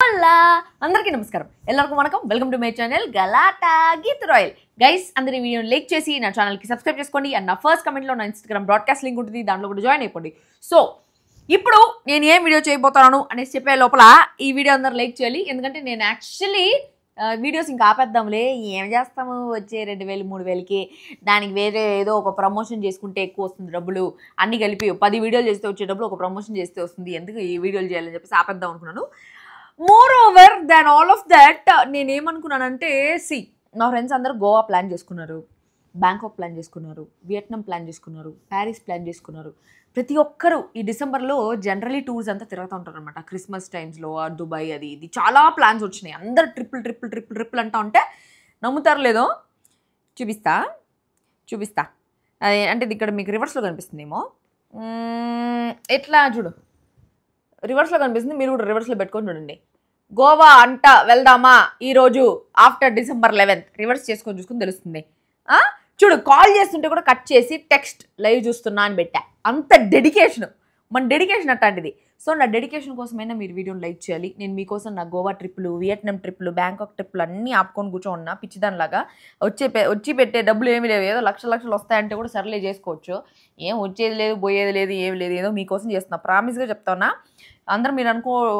హోలా అందరికీ నమస్కారం ఎల్లరికీ వణకం welcome to my channel Galatta Geetu Royal guys అందరి వీడియోని లైక్ చేసి నా ఛానల్కి సబ్స్క్రైబ్ చేసుకోండి అండ్ నా ఫస్ట్ కమెంట్లో నా ఇన్స్టాగ్రామ్ బ్రాడ్కాస్ట్ లింక్ ఉంటుంది దాంట్లో కూడా జాయిన్ అయిపోండి సో ఇప్పుడు నేను ఏం వీడియో చేయబోతున్నాను అనేసి చెప్పే లోపల ఈ వీడియో అందరూ లైక్ చేయాలి ఎందుకంటే నేను యాక్చువల్లీ వీడియోస్ ఇంకా ఆపేద్దాంలే ఏం చేస్తాము వచ్చే 2000 3000కి దానికి వేరే ఏదో ఒక ప్రమోషన్ చేసుకుంటే ఎక్కువ వస్తుంది డబ్బులు అన్నీ కలిపి 10 వీడియోలు చేస్తే వచ్చే డబ్బులు ఒక ప్రమోషన్ చేస్తే వస్తుంది ఎందుకు ఈ వీడియోలు చేయాలని చెప్పేసి ఆపేద్దాం అనుకున్నాను more over than all of that నేనేమనుకున్నానంటే నా ఫ్రెండ్స్ అందరూ గోవా ప్లాన్ చేసుకున్నారు బ్యాంకాక్ ప్లాన్ చేసుకున్నారు వియట్నాం ప్లాన్ చేసుకున్నారు ప్యారిస్ ప్లాన్ చేసుకున్నారు ప్రతి ఒక్కరు ఈ డిసెంబర్లో జనరలీ టూర్స్ అంతా తిరుగుతూ ఉంటారు అనమాట క్రిస్మస్ టైమ్స్లో దుబాయ్ అది ఇది చాలా ప్లాన్స్ వచ్చినాయి అందరు ట్రిపుల్ అంటూ ఉంటే నమ్ముతారు లేదో చూపిస్తా అదే అంటే ఇది ఇక్కడ మీకు రివర్స్లో కనిపిస్తుందేమో ఎట్లా చూడు రివర్స్లో కనిపిస్తుంది మీరు కూడా రివర్స్లో పెట్టుకొని చూడండి గోవా అంట వెళ్దామా ఈరోజు ఆఫ్టర్ December 11th రివర్స్ చేసుకొని చూసుకుని తెలుస్తుంది చూడు కాల్ చేస్తుంటే కూడా కట్ చేసి టెక్స్ట్ లైవ్ చూస్తున్నా అని పెట్టా అంత డెడికేషన్ మన డెడికేషన్ అట్లాంటిది సో నా డెడికేషన్ కోసమైనా మీరు వీడియోని లైక్ చేయాలి నేను మీకోసం నా గోవా ట్రిప్లు వియట్నాం ట్రిప్లు బ్యాంకాక్ ట్రిప్లు అన్నీ ఆపుకొని కూర్చోన్నా పిచ్చిదానిలాగా వచ్చి పెట్టే డబ్బులు ఏమి లేవు ఏదో లక్షలు వస్తాయంటే కూడా సర్లే చేసుకోవచ్చు ఏం వచ్చేది లేదు పోయేది లేదు ఏమి లేదు ఏదో మీకోసం చేస్తున్నా ప్రామిస్గా చెప్తానా అందరూ మీరు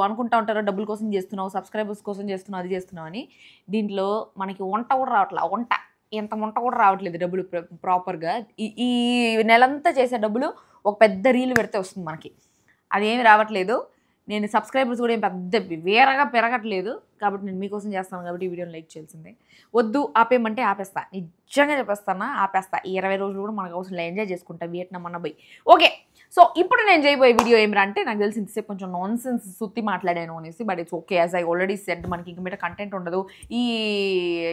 అనుకుంటా ఉంటారు డబ్బుల కోసం చేస్తున్నావు సబ్స్క్రైబర్స్ కోసం చేస్తున్నావు అది చేస్తున్నావు అని దీంట్లో మనకి వంట కూడా రావట్లేదు ఎంత వంట కూడా రావట్లేదు డబ్బులు ప్రాపర్గా ఈ నెలంతా చేసే డబ్బులు ఒక పెద్ద రీల్ పెడితే వస్తుంది మనకి అదేమి రావట్లేదు నేను సబ్స్క్రైబర్స్ కూడా ఏం పెద్ద వేరగా పెరగట్లేదు కాబట్టి నేను మీకోసం చేస్తాను కాబట్టి ఈ వీడియోని లైక్ చేయాల్సిందే వద్దు ఆపేయమంటే ఆపేస్తా నిజంగా చెప్పేస్తానా ఆపేస్తా 20 రోజులు కూడా మనకు అవసరం ఎంజాయ్ చేసుకుంటా వియట్నాం అన్న పోయి ఓకే సో ఇప్పుడు నేను చేయబోయే వీడియో ఏమిరా అంటే నాకు తెలిసి ఇంతసేపు కొంచెం నాన్ సెన్స్ సుత్తి మాట్లాడాను అనేసి but it's okay as I already said మనకి ఇంక మీద కంటెంట్ ఉండదు ఈ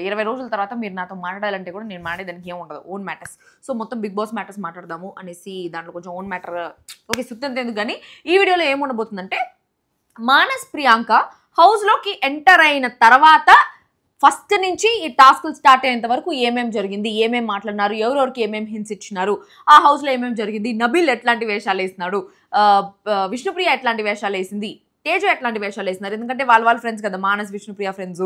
20 రోజుల తర్వాత మీరు నాతో మాట్లాడాలంటే కూడా నేను మాట్లాడేదానికి ఏం ఉండదు ఓన్ మ్యాటర్స్ సో మొత్తం బిగ్ బాస్ మ్యాటర్స్ మాట్లాడదాము అనేసి దాంట్లో కొంచెం ఓన్ మ్యాటర్ ఓకే సుత్తి అంత ఎందుకు కానీ ఈ వీడియోలో ఏం ఉండబోతుందంటే మానస్ ప్రియాంక హౌస్లోకి ఎంటర్ అయిన తర్వాత ఫస్ట్ నుంచి ఈ టాస్క్లు స్టార్ట్ అయ్యేంత వరకు ఏమేమి జరిగింది ఏమేమి మాట్లాడినారు ఎవరెవరికి ఏమేమి హింట్స్ ఇచ్చినారు ఆ హౌస్లో ఏమేమి జరిగింది నబిల్ ఎట్లాంటి వేషాలు వేసినాడు విష్ణుప్రియ ఎట్లాంటి వేషాలు వేసింది తేజ ఎట్లాంటి వేషాలు వేసినారు ఎందుకంటే వాళ్ళ ఫ్రెండ్స్ కదా మానస్ విష్ణుప్రియ ఫ్రెండ్స్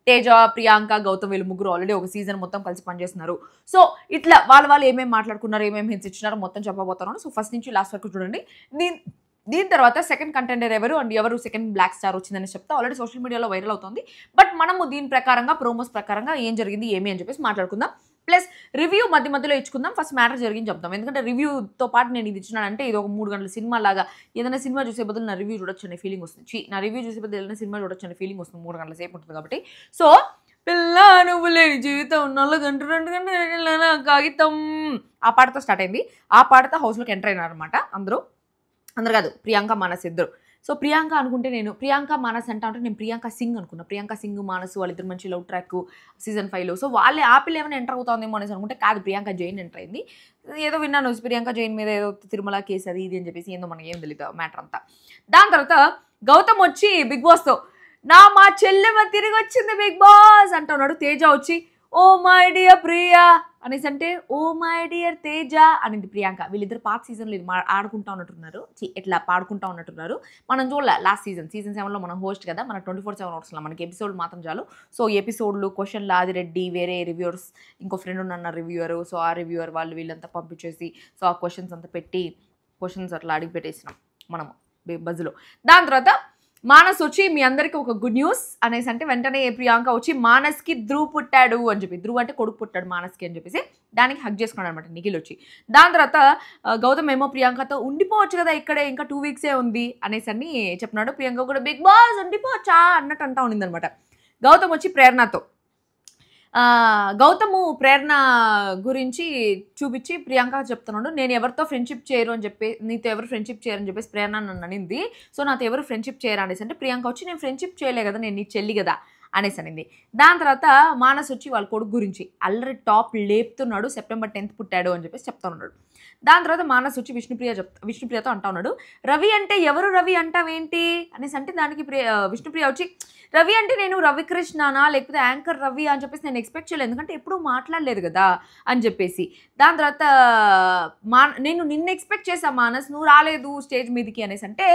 తేజ ప్రియాంక గౌతమ్ వీళ్ళు ముగ్గురు ఆల్రెడీ ఒక సీజన్ మొత్తం కలిసి పనిచేస్తున్నారు సో ఇట్లా వాళ్ళు ఏమేమి మాట్లాడుకున్నారు ఏమేమి హింట్స్ ఇచ్చినారో మొత్తం చెప్పబోతున్నాను సో ఫస్ట్ నుంచి లాస్ట్ వరకు చూడండి దీని తర్వాత సెకండ్ కంటెండర్ ఎవరు అండ్ ఎవరు సెకండ్ బ్లాక్ స్టార్ వచ్చిందని చెప్తే ఆల్రెడీ సోషల్ మీడియాలో వైరల్ అవుతుంది బట్ మనము దీని ప్రకారంగా ప్రోమోస్ ప్రకారంగా ఏం జరిగింది ఏమి అని చెప్పేసి మాట్లాడుకుందాం ప్లస్ రివ్యూ మధ్యలో ఇచ్చుకుందాం ఫస్ట్ మ్యాటర్ జరిగింది చెప్తాం ఎందుకంటే రివ్యూతో పాటు నేను ఇది ఇచ్చినానంటే ఇది ఒక 3 గంటల సినిమా లాగా ఏదైనా సినిమా చూసే బదులు నా రివ్యూ చూడొచ్చు అనే ఫీలింగ్ వస్తుంది నా రివ్యూ చూసే బదులు ఏదైనా సినిమా చూడొచ్చు అనే ఫీలింగ్ వస్తుంది 3 గంటల సేపు ఉంటుంది కాబట్టి సో పిల్ల నువ్వు లేని జీవితం 4 గంటలు 2 గంటల కాగితం ఆ పాటతో స్టార్ట్ అయింది ఆ పాటతో హౌస్లోకి ఎంటర్ అయినారు అనమాట అందరూ కాదు ప్రియాంక మానస్ ఇద్దరు సో ప్రియాంక అనుకుంటే నేను ప్రియాంక మానస్ అంటే నేను ప్రియాంక సింగ్ అనుకున్నా ప్రియాంక సింగ్ మానస్ వాళ్ళిద్దరు మంచి లవ్ ట్రాక్ సీజన్ 5లో సో వాళ్ళే ఆపిల్ ఏమైనా ఎంటర్ అవుతుందేమో అనేసి అనుకుంటే కాదు ప్రియాంక జైన్ ఎంటర్ అయింది ఏదో విన్నాను ప్రియాంక జైన్ మీద ఏదో తిరుమల కేసు అది ఇది అని చెప్పేసి ఏందో మనకి ఏం తెలియదు మ్యాటర్ అంతా దాని తర్వాత గౌతమ్ వచ్చి బిగ్ బాస్తో మా చెల్లెమ్మ తిరిగి వచ్చింది బిగ్ బాస్ అంటున్నాడు తేజ వచ్చి ఓ మై డియర్ ప్రియా అనేసి అంటే ఓ మై డియర్ తేజ అనింది ప్రియాంక వీళ్ళిద్దరు పాత సీజన్లో ఇది ఆడుకుంటా ఉన్నట్టున్నారు ఎట్లా పాడుకుంటా ఉన్నట్టున్నారు మనం చూడలే లాస్ట్ సీజన్ 7లో మనం హోస్ట్ కదా మన 24/7 అవర్స్లో మనకి ఎపిసోడ్ మాత్రం చాలు సో ఎపిసోడ్లు క్వశ్చన్లు ఆదిరెడ్డి వేరే రివ్యూవర్స్ ఇంకో ఫ్రెండ్ ఉన్న రివ్యూవర్ సో ఆ రివ్యూవర్ వాళ్ళు వీళ్ళంతా పంపించేసి సో ఆ క్వశ్చన్స్ అంతా పెట్టి క్వశ్చన్స్ అట్లా అడిగి పెట్టేసినాం మనము బజ్లో దాని తర్వాత మానస్ వచ్చి మీ అందరికీ ఒక గుడ్ న్యూస్ అనేసి అంటే వెంటనే ప్రియాంక వచ్చి మానస్కి ధ్రువ్ పుట్టాడు అని చెప్పి ధ్రువ్ అంటే కొడుకు పుట్టాడు మానస్కి అని చెప్పేసి దానికి హక్ చేసుకున్నాడు అనమాట నిఖిల్ వచ్చి దాని తర్వాత గౌతమ్ ఏమో ప్రియాంకతో ఉండిపోవచ్చు కదా ఇక్కడే ఇంకా 2 వీక్సే ఉంది అనేసి అని చెప్పినాడు ప్రియాంక కూడా బిగ్ బాస్ ఉండిపోవచ్చా అన్నట్టు అంటా ఉండింది అనమాట గౌతమ్ వచ్చి ప్రేరణతో గౌతము ప్రేరణ గురించి చూపించి ప్రియాంక చెప్తున్నాడు నేను ఎవరితో ఫ్రెండ్షిప్ చేయరు అని చెప్పి నీతో ఎవరు ఫ్రెండ్షిప్ చేయరని చెప్పేసి ప్రేరణ నన్ను అనింది సో నాతో ఎవరు ఫ్రెండ్షిప్ చేయరు అనేసి అంటే ప్రియాంక వచ్చి నేను ఫ్రెండ్షిప్ చేయలే కదా నేను నీ చెల్లి కదా అనేసి అనింది దాని తర్వాత మానస్ వచ్చి వాళ్ళ కొడుకు గురించి అల్లరి టాప్ లేపుతున్నాడు September 10th పుట్టాడు అని చెప్పేసి చెప్తా ఉన్నాడు దాని తర్వాత మానస్ వచ్చి విష్ణుప్రియతో అంటా ఉన్నాడు రవి అంటే ఎవరు రవి అంటావేంటి అనేసి అంటే దానికి విష్ణుప్రియ వచ్చి రవి అంటే నేను రవికృష్ణనా లేకపోతే యాంకర్ రవి అని చెప్పేసి నేను ఎక్స్పెక్ట్ చేయలేదు, ఎందుకంటే ఎప్పుడూ మాట్లాడలేదు కదా అని చెప్పేసి. దాని తర్వాత నేను నిన్ను ఎక్స్పెక్ట్ చేసా మానస్, నువ్వు రాలేదు స్టేజ్ మీదకి అనేసి అంటే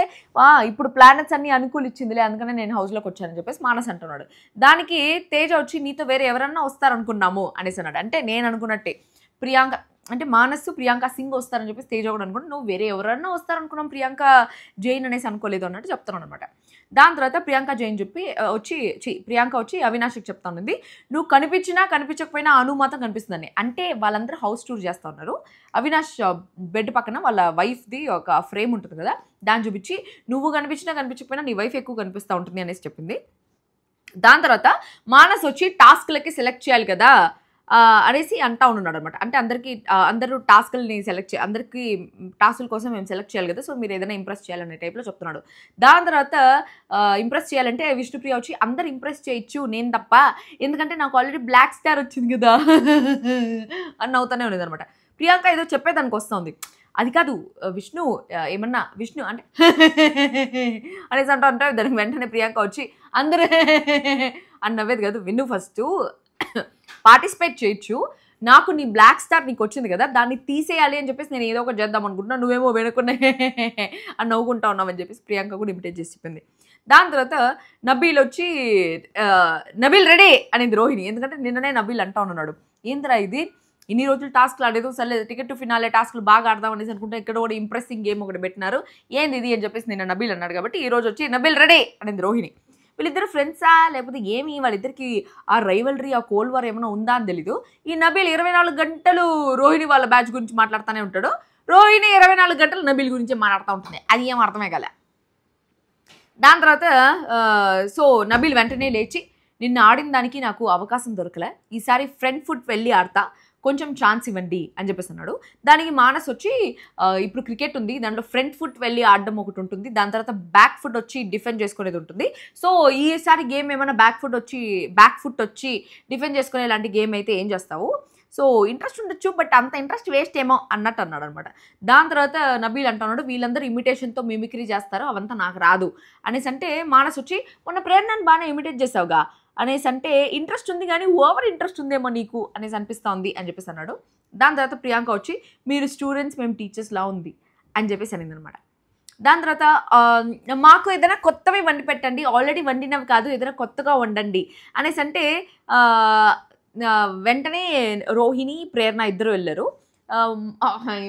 ఇప్పుడు ప్లానెట్స్ అన్ని అనుకూలిచ్చిందిలే అందుకనే నేను హౌస్లోకి వచ్చానని చెప్పేసి మానస్ అంటున్నాడు. దానికి తేజ వచ్చి నీతో వేరే ఎవరన్నా వస్తారనుకున్నాము అనేసి అన్నాడు. అంటే నేను అనుకున్నట్టే ప్రియాంక అంటే మానస్ ప్రియాంక సింగ్ వస్తారని చెప్పేసి తేజ కూడా అనుకుంటే నువ్వు వేరే ఎవరన్నా వస్తారనుకున్నాం ప్రియాంక జైన్ అనేసి అనుకోలేదు అన్నట్టు చెప్తున్నాను అనమాట. దాని తర్వాత ప్రియాంక జైన్ ప్రియాంక వచ్చి అవినాష్కి చెప్తా ఉంది, నువ్వు కనిపించినా కనిపించకపోయినా అను మాత్రం కనిపిస్తుందని. అంటే వాళ్ళందరూ హౌస్ టూర్ చేస్తూ ఉన్నారు. అవినాష్ బెడ్ పక్కన వాళ్ళ వైఫ్ది ఒక ఫ్రేమ్ ఉంటుంది కదా, దాన్ని చూపించి నువ్వు కనిపించినా కనిపించకపోయినా నీ వైఫ్ ఎక్కువ కనిపిస్తూ ఉంటుంది అనేసి చెప్పింది. దాని తర్వాత మానస్ వచ్చి టాస్క్లకి సెలెక్ట్ చేయాలి కదా అనేసి అంటా ఉన్నాడు అనమాట. అంటే అందరూ టాస్క్ని అందరికీ టాస్కుల కోసం మేము సెలెక్ట్ చేయాలి కదా, సో మీరు ఏదైనా ఇంప్రెస్ చేయాలనే టైప్లో చెప్తున్నాడు. దాని తర్వాత ఇంప్రెస్ చేయాలంటే విష్ణుప్రియ వచ్చి అందరు ఇంప్రెస్ చేయొచ్చు నేను తప్ప, ఎందుకంటే నాకు ఆల్రెడీ బ్లాక్ స్టార్ వచ్చింది కదా అని అవుతానే ఉన్నది అనమాట. ప్రియాంక ఏదో చెప్పేదానికి వస్తుంది, అది కాదు విష్ణు అంటే అనేసి అంటే దానికి వెంటనే ప్రియాంక వచ్చి అందరూ అని నవ్వేది కాదు, విన్ను ఫస్ట్ పార్టిసిపేట్ చేయొచ్చు, నాకు నీ బ్లాక్ స్టార్ నీకు వచ్చింది కదా దాన్ని తీసేయాలి అని చెప్పేసి నేను ఏదో ఒకటి చేద్దాం అనుకుంటున్నా, నువ్వేమో వెనుకునే అని నవ్వుకుంటా ఉన్నామని చెప్పేసి ప్రియాంక కూడా ఇమిటేట్ చేసి చెప్పింది. దాని తర్వాత నబీల్ వచ్చి నబీల్ రెడీ అనేది రోహిణి, ఎందుకంటే నిన్ననే నబీల్ అంటా ఉన్నాడు ఏంద్రా ఇది ఇన్ని రోజులు టాస్క్లు ఆడేదు, సరే టికెట్ టు ఫినాలే టాస్క్లు బాగా ఆడదాం అనేసి అనుకుంటే ఇక్కడ కూడా ఇంప్రెసింగ్ గేమ్ ఒకటి పెట్టినారు, ఏంది ఇది అని చెప్పేసి నిన్న నబీల్ అన్నాడు కాబట్టి ఈ రోజు వచ్చి నబీల్ రెడీ అనేది రోహిణి. వీళ్ళిద్దరు ఫ్రెండ్సా లేకపోతే ఏమి వాళ్ళిద్దరికి ఆ రైవలరీ ఆ కోల్డ్ వార్ ఏమైనా ఉందా అని తెలీదు. ఈ నబీల్ 24 గంటలు రోహిణి వాళ్ళ బ్యాచ్ గురించి మాట్లాడుతూనే ఉంటాడు, రోహిణి 24 గంటలు నబీల్ గురించి మాట్లాడుతూ ఉంటుంది, అది ఏం అర్థమే కల. దాని తర్వాత సో నబీల్ వెంటనే లేచి నిన్న ఆడిన దానికి నాకు అవకాశం దొరకలే, ఈసారి ఫ్రంట్ ఫుట్ వెళ్ళి ఆడతా, కొంచెం ఛాన్స్ ఇవ్వండి అని చెప్పేసి అన్నాడు. దానికి మానస్ వచ్చి ఇప్పుడు క్రికెట్ ఉంది, దాంట్లో ఫ్రంట్ ఫుట్ వెళ్ళి ఆడడం ఒకటి ఉంటుంది, దాని తర్వాత బ్యాక్ ఫుట్ వచ్చి డిఫెండ్ చేసుకునేది ఉంటుంది, సో ఈసారి గేమ్ ఏమైనా బ్యాక్ ఫుట్ వచ్చి డిఫెండ్ చేసుకునే లాంటి గేమ్ అయితే ఏం చేస్తావు, సో ఇంట్రెస్ట్ ఉండొచ్చు బట్ అంత ఇంట్రెస్ట్ వేస్ట్ ఏమో అన్నట్టు అన్నాడు అనమాట. దాని తర్వాత నబీల్ అంటున్నాడు వీళ్ళందరూ ఇమిటేషన్తో మిమిక్రీ చేస్తారు అవంతా నాకు రాదు అనేసి అంటే మానస్ వచ్చి మొన్న ప్రేరణను బాగానే ఇమిటేట్ చేసావుగా అనేసి అంటే ఇంట్రెస్ట్ ఉంది కానీ ఓవర్ ఇంట్రెస్ట్ ఉందేమో నీకు అనేసి అనిపిస్తోంది అని చెప్పేసి అన్నాడు. దాని తర్వాత ప్రియాంక వచ్చి మీరు స్టూడెంట్స్ మేము టీచర్స్లా ఉంది అని చెప్పేసి అనింది అనమాట. దాని తర్వాత మాకు ఏదైనా కొత్తవి వండి పెట్టండి, ఆల్రెడీ వండినవి కాదు ఏదైనా కొత్తగా వండండి అనేసి అంటే వెంటనే రోహిణి ప్రేరణ ఇద్దరు వెళ్ళారు.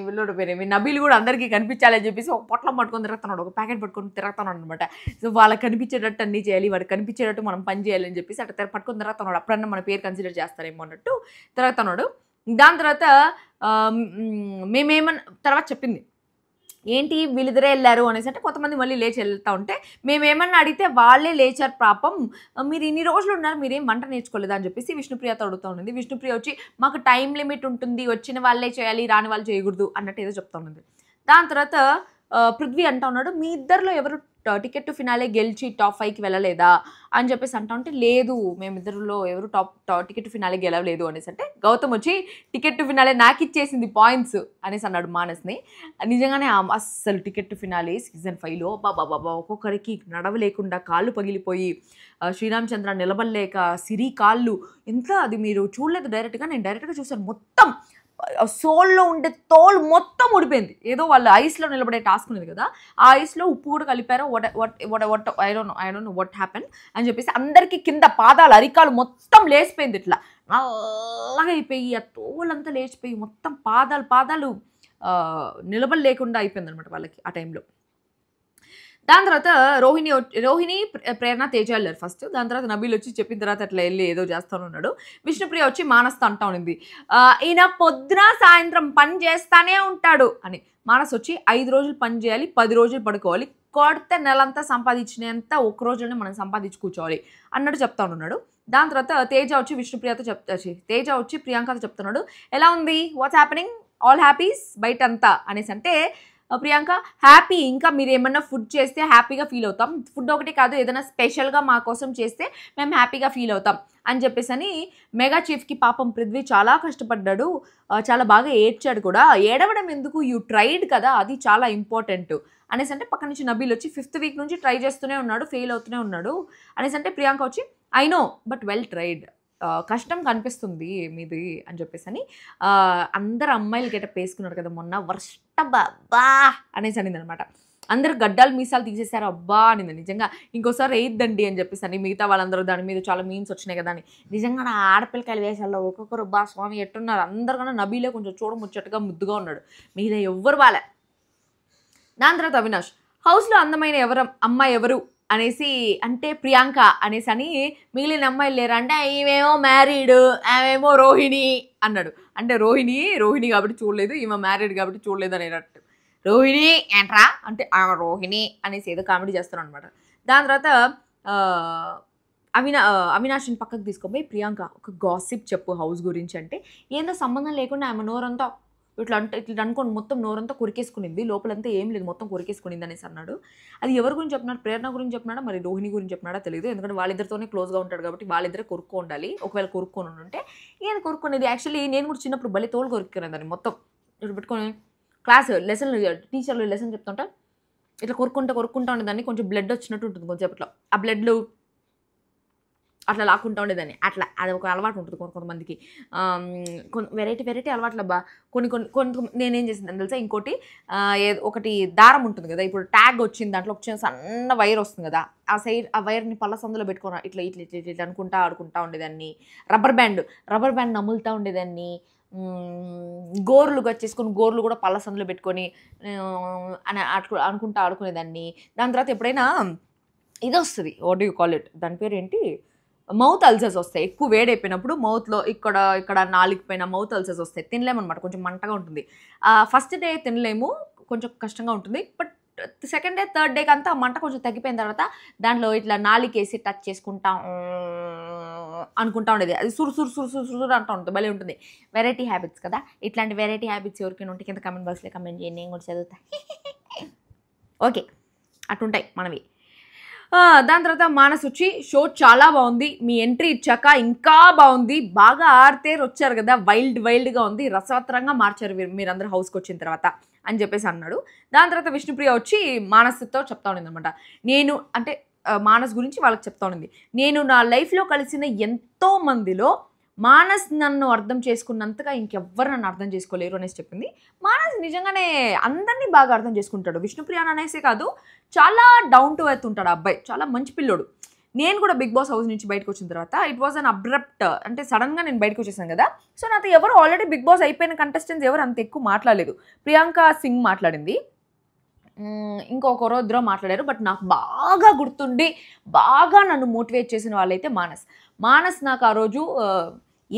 వీళ్ళు పేరేమి నబీల్ కూడా అందరికీ కనిపించాలని చెప్పేసి ఒక పొట్లం పట్టుకొని తిరుగుతున్నాడు, ఒక ప్యాకెట్ పట్టుకొని తిరుగుతున్నాడు అనమాట. సో వాళ్ళకి కనిపించేటట్టు అన్నీ చేయాలి, వాడికి కనిపించేటట్టు మనం పని చేయాలని చెప్పేసి అట్లా పట్టుకొని తిరుగుతున్నాడు, అప్పుడన్నా మన పేరు కన్సిడర్ చేస్తారేమో అన్నట్టు తిరుగుతున్నాడు. దాని తర్వాత తర్వాత చెప్పింది ఏంటి వీళ్ళిద్దరే వెళ్ళారు అనేసి అంటే కొంతమంది మళ్ళీ లేచి వెళ్తూ ఉంటే మేమేమన్నా అడిగితే వాళ్ళే లేచారు పాపం, మీరు ఇన్ని రోజులు ఉన్నారు మీరేం వంట నేర్చుకోలేదా అని చెప్పేసి విష్ణుప్రియతో అడుగుతూ ఉంది. విష్ణుప్రియ వచ్చి మాకు టైం లిమిట్ ఉంటుంది, వచ్చిన వాళ్ళే చేయాలి రాని వాళ్ళు చేయకూడదు అన్నట్టు ఏదో చెప్తా ఉన్నది. దాని తర్వాత పృథ్వీ అంటా ఉన్నాడు మీ ఇద్దరిలో ఎవరు టికెట్ టు ఫినాలే గెలిచి టాప్ 5కి వెళ్ళలేదా అని చెప్పేసి అంటా ఉంటే లేదు మేమిద్దరిలో ఎవరు టికెట్ టు ఫినాలే గెలవలేదు అనేసి అంటే గౌతమ్ వచ్చి టికెట్ టు ఫినాలే నాకు ఇచ్చేసింది పాయింట్స్ అనేసి అన్నాడు మానస్ని. నిజంగానే అస్సలు టికెట్ టు ఫినాలే సీజన్ 5లో బాబా ఒక్కొక్కరికి నడవలేకుండా కాళ్ళు పగిలిపోయి శ్రీరామ్ చంద్ర నిలబడలేక సిరి కాళ్ళు ఎంత అది మీరు చూడలేదు డైరెక్ట్గా, నేను డైరెక్ట్గా చూసాను, మొత్తం సోల్లో ఉండే తోలు మొత్తం ఊడిపోయింది. ఏదో వాళ్ళు ఐస్లో నిలబడే టాస్క్ ఉంది కదా ఆ ఐస్లో ఉప్పు కూడా కలిపారో I don't know what happen అని చెప్పేసి అందరికీ కింద పాదాలు అరికాలు మొత్తం లేచిపోయింది, ఇట్లా నల్లగా అయిపోయి ఆ తోలంతా లేచిపోయి మొత్తం పాదాలు నిలబడలేకుండా అయిపోయింది అనమాట వాళ్ళకి ఆ టైంలో. దాని తర్వాత రోహిణి ప్రేరణ తేజ వెళ్ళారు ఫస్ట్. దాని తర్వాత నబీల్ వచ్చి చెప్పిన తర్వాత అట్లా వెళ్ళి ఏదో చేస్తాను ఉన్నాడు. విష్ణుప్రియ వచ్చి మానస్తో అంటా ఉన్నింది ఈయన పొద్దున సాయంత్రం పని చేస్తానే ఉంటాడు అని. మానస్ వచ్చి 5 రోజులు పని చేయాలి 10 రోజులు పడుకోవాలి, కొడితే నెలంతా సంపాదించినంత ఒక్క రోజులోనే మనం సంపాదించి కూర్చోవాలి అన్నట్టు చెప్తా ఉన్నాడు. దాని తర్వాత తేజ వచ్చి ప్రియాంకతో చెప్తున్నాడు ఎలా ఉంది వాట్స్ హ్యాపెనింగ్ ఆల్ హ్యాపీస్ బయట అంతా అనేసి అంటే ప్రియాంక హ్యాపీ, ఇంకా మీరు ఏమన్నా ఫుడ్ చేస్తే హ్యాపీగా ఫీల్ అవుతాం, ఫుడ్ ఒకటి కాదు ఏదైనా స్పెషల్గా మా కోసం చేస్తే మేము హ్యాపీగా ఫీల్ అవుతాం అని చెప్పేసి అని మెగా చీఫ్కి పాపం పృథ్వీ చాలా కష్టపడ్డాడు, చాలా బాగా ఏడ్చాడు కూడా, ఏడవడం ఎందుకు యూ ట్రైడ్ కదా అది చాలా ఇంపార్టెంట్ అనేసి అంటే పక్క నుంచి నబీల్ వచ్చి 5th వీక్ నుంచి ట్రై చేస్తూనే ఉన్నాడు, ఫెయిల్ అవుతూనే ఉన్నాడు అనేసి అంటే ప్రియాంక వచ్చి I know but well tried, కష్టం కనిపిస్తుంది మీది అని చెప్పేసి అని అందరు అమ్మాయిలు గెటప్ వేసుకున్నారు కదా మొన్న, వర్ష బాబా అనేసి అనింది అనమాట. అందరు గడ్డాలు మీసాలు తీసేశారు అబ్బా అనింది. నిజంగా ఇంకోసారి వేయద్దండి అని చెప్పేసి అని మిగతా వాళ్ళందరూ దాని మీద చాలా మీమ్స్ వచ్చినాయి కదా అని. నిజంగా నా ఆడపిల్లకాయలు వేసాల్లో ఒక్కొక్కరు బా స్వామి ఎట్టున్నారు, అందరికన్నా నబీలే కొంచెం చూడముచ్చట్టుగా ముద్దుగా ఉన్నాడు, మీద ఎవ్వరు బాలే. దాని తర్వాత అవినాష్ హౌస్లో అందమైన అమ్మాయి ఎవరు అనేసి అంటే ప్రియాంక అనేసి అని, మిగిలిన అమ్మాయిలు లేరా అంటే ఈమెమో మ్యారీడ్ ఆమెమో రోహిణి అన్నాడు. అంటే రోహిణి కాబట్టి చూడలేదు, ఈమె మ్యారీడ్ కాబట్టి చూడలేదు అనేటట్టు. రోహిణి ఏంట్రా అంటే ఆమె రోహిణి అనేసి ఏదో కామెడీ చేస్తాను అనమాట. దాని తర్వాత అవినాష్ని పక్కకు తీసుకొని ప్రియాంక ఒక గాసిప్ చెప్పు హౌస్ గురించి అంటే, ఏందో సంబంధం లేకుండా ఆమె నోరంతా ఇట్లా అనుకోండి మొత్తం నోరంతా కొరికేసుకునింది, లోపలంతా ఏం లేదు మొత్తం కొరికేసుకునింది అనేసి అన్నాడు. అది ఎవరి గురించి చెప్పినాడు, ప్రేరణ గురించి చెప్పినాడా మరి రోహిణి గురించి చెప్పినాడా తెలియదు, ఎందుకంటే వాళ్ళిద్దరితోనే క్లోజ్గా ఉంటాడు కాబట్టి వాళ్ళిద్దరే కొరుక్కో ఉండాలి. ఒకవేళ కొరుక్కొని ఉంటే ఏం కొరుక్కునేది, యాక్చువల్లీ నేను కూడా చిన్నప్పుడు భలే తోలు కొరుక్కునేదాన్ని మొత్తం ఇట్లా పెట్టుకొని క్లాస్ లెసన్లు టీచర్లు లెసన్ చెప్తుంటే ఇట్లా కొరుక్కుంటా ఉండేదాన్ని, కొంచెం బ్లడ్ వచ్చినట్టు ఉంటుంది కొంచెంసేపట్లో, ఆ బ్లడ్లు అట్లా లాక్కుంటూ ఉండేదాన్ని. అట్లా అది ఒక అలవాటు ఉంటుంది కొంతమందికి, వెరైటీ అలవాట్లు అబ్బా. కొన్ని నేనేం చేసిందని తెలుసా, ఇంకోటి ఒకటి దారం ఉంటుంది కదా, ఇప్పుడు ట్యాగ్ వచ్చింది దాంట్లో ఒక సన్న వైర్ వస్తుంది కదా, ఆ వైర్ని పళ్ళ సందులో పెట్టుకుని ఇట్లా అనుకుంటా ఆడుకుంటా ఉండేదాన్ని. రబ్బర్ బ్యాండ్ నములుతూ ఉండేదాన్ని. గోర్లుగా చేసుకొని గోర్లు కూడా పళ్ళ సందులో పెట్టుకొని అని అనుకుంటా ఆడుకునేదాన్ని. దాని తర్వాత ఎప్పుడైనా ఇది వస్తుంది, what do you call it, దాని పేరు ఏంటి, మౌత్ అల్సర్స్ వస్తాయి. ఎక్కువ వేడైపోయినప్పుడు మౌత్లో ఇక్కడ నాలుగుపోయిన మౌత్ అల్సర్స్ వస్తాయి, తినలేమన్నమాట, కొంచెం మంటగా ఉంటుంది. ఫస్ట్ డే తినలేము, కొంచెం కష్టంగా ఉంటుంది. బట్ సెకండ్ డే థర్డ్ డేకి అంతా మంట కొంచెం తగ్గిపోయిన తర్వాత దాంట్లో ఇట్లా నాలుకేసి టచ్ చేసుకుంటా అనుకుంటా ఉండేది, అది సురు అంటూ ఉంటుంది, భలే ఉంటుంది. వెరైటీ హ్యాబిట్స్ కదా, ఇట్లాంటి వెరైటీ హ్యాబిట్స్ ఎవరికైనా ఉంటే కింద కమెంట్ బాక్స్లో కమెంట్ చేయండి, నేను కూడా చదువుతా. ఓకే అటుంటాయి మనవి. దాని తర్వాత మానస్ వచ్చి షో చాలా బాగుంది, మీ ఎంట్రీ ఇచ్చాక ఇంకా బాగుంది, బాగా ఆడితే వచ్చారు కదా, వైల్డ్గా ఉంది, రసవత్తరంగా మార్చారు మీరందరూ హౌస్కి వచ్చిన తర్వాత అని చెప్పేసి అన్నాడు. దాని తర్వాత విష్ణుప్రియ వచ్చి మానస్తో చెప్తా ఉండింది అనమాట, నేను అంటే మానస్ గురించి వాళ్ళకి చెప్తా ఉండింది, నేను నా లైఫ్లో కలిసిన ఎంతో మందిలో మానస్ నన్ను అర్థం చేసుకున్నంతగా ఇంకెవ్వరు నన్ను అర్థం చేసుకోలేరు అనేసి చెప్పింది. మానస్ నిజంగానే అందరినీ బాగా అర్థం చేసుకుంటాడు, విష్ణుప్రియాన్ అనేసే కాదు, చాలా డౌన్ టు ఎర్త్ ఉంటాడు అబ్బాయి, చాలా మంచి పిల్లోడు. నేను కూడా బిగ్ బాస్ హౌస్ నుంచి బయటకు వచ్చిన తర్వాత ఇట్ వాజ్ అన్ అబ్రప్ట్, అంటే సడన్గా నేను బయటకు వచ్చేసాను కదా, సో నాతో ఎవరు ఆల్రెడీ బిగ్ బాస్ అయిపోయిన కంటెస్టెంట్స్ ఎవరు అంత ఎక్కువ మాట్లాడలేదు. ప్రియాంక సింగ్ మాట్లాడింది, ఇంకొకరో ఇద్దరో మాట్లాడారు, బట్ నాకు బాగా గుర్తుండి బాగా నన్ను మోటివేట్ చేసిన వాళ్ళైతే మానస్ నాకు ఆ రోజు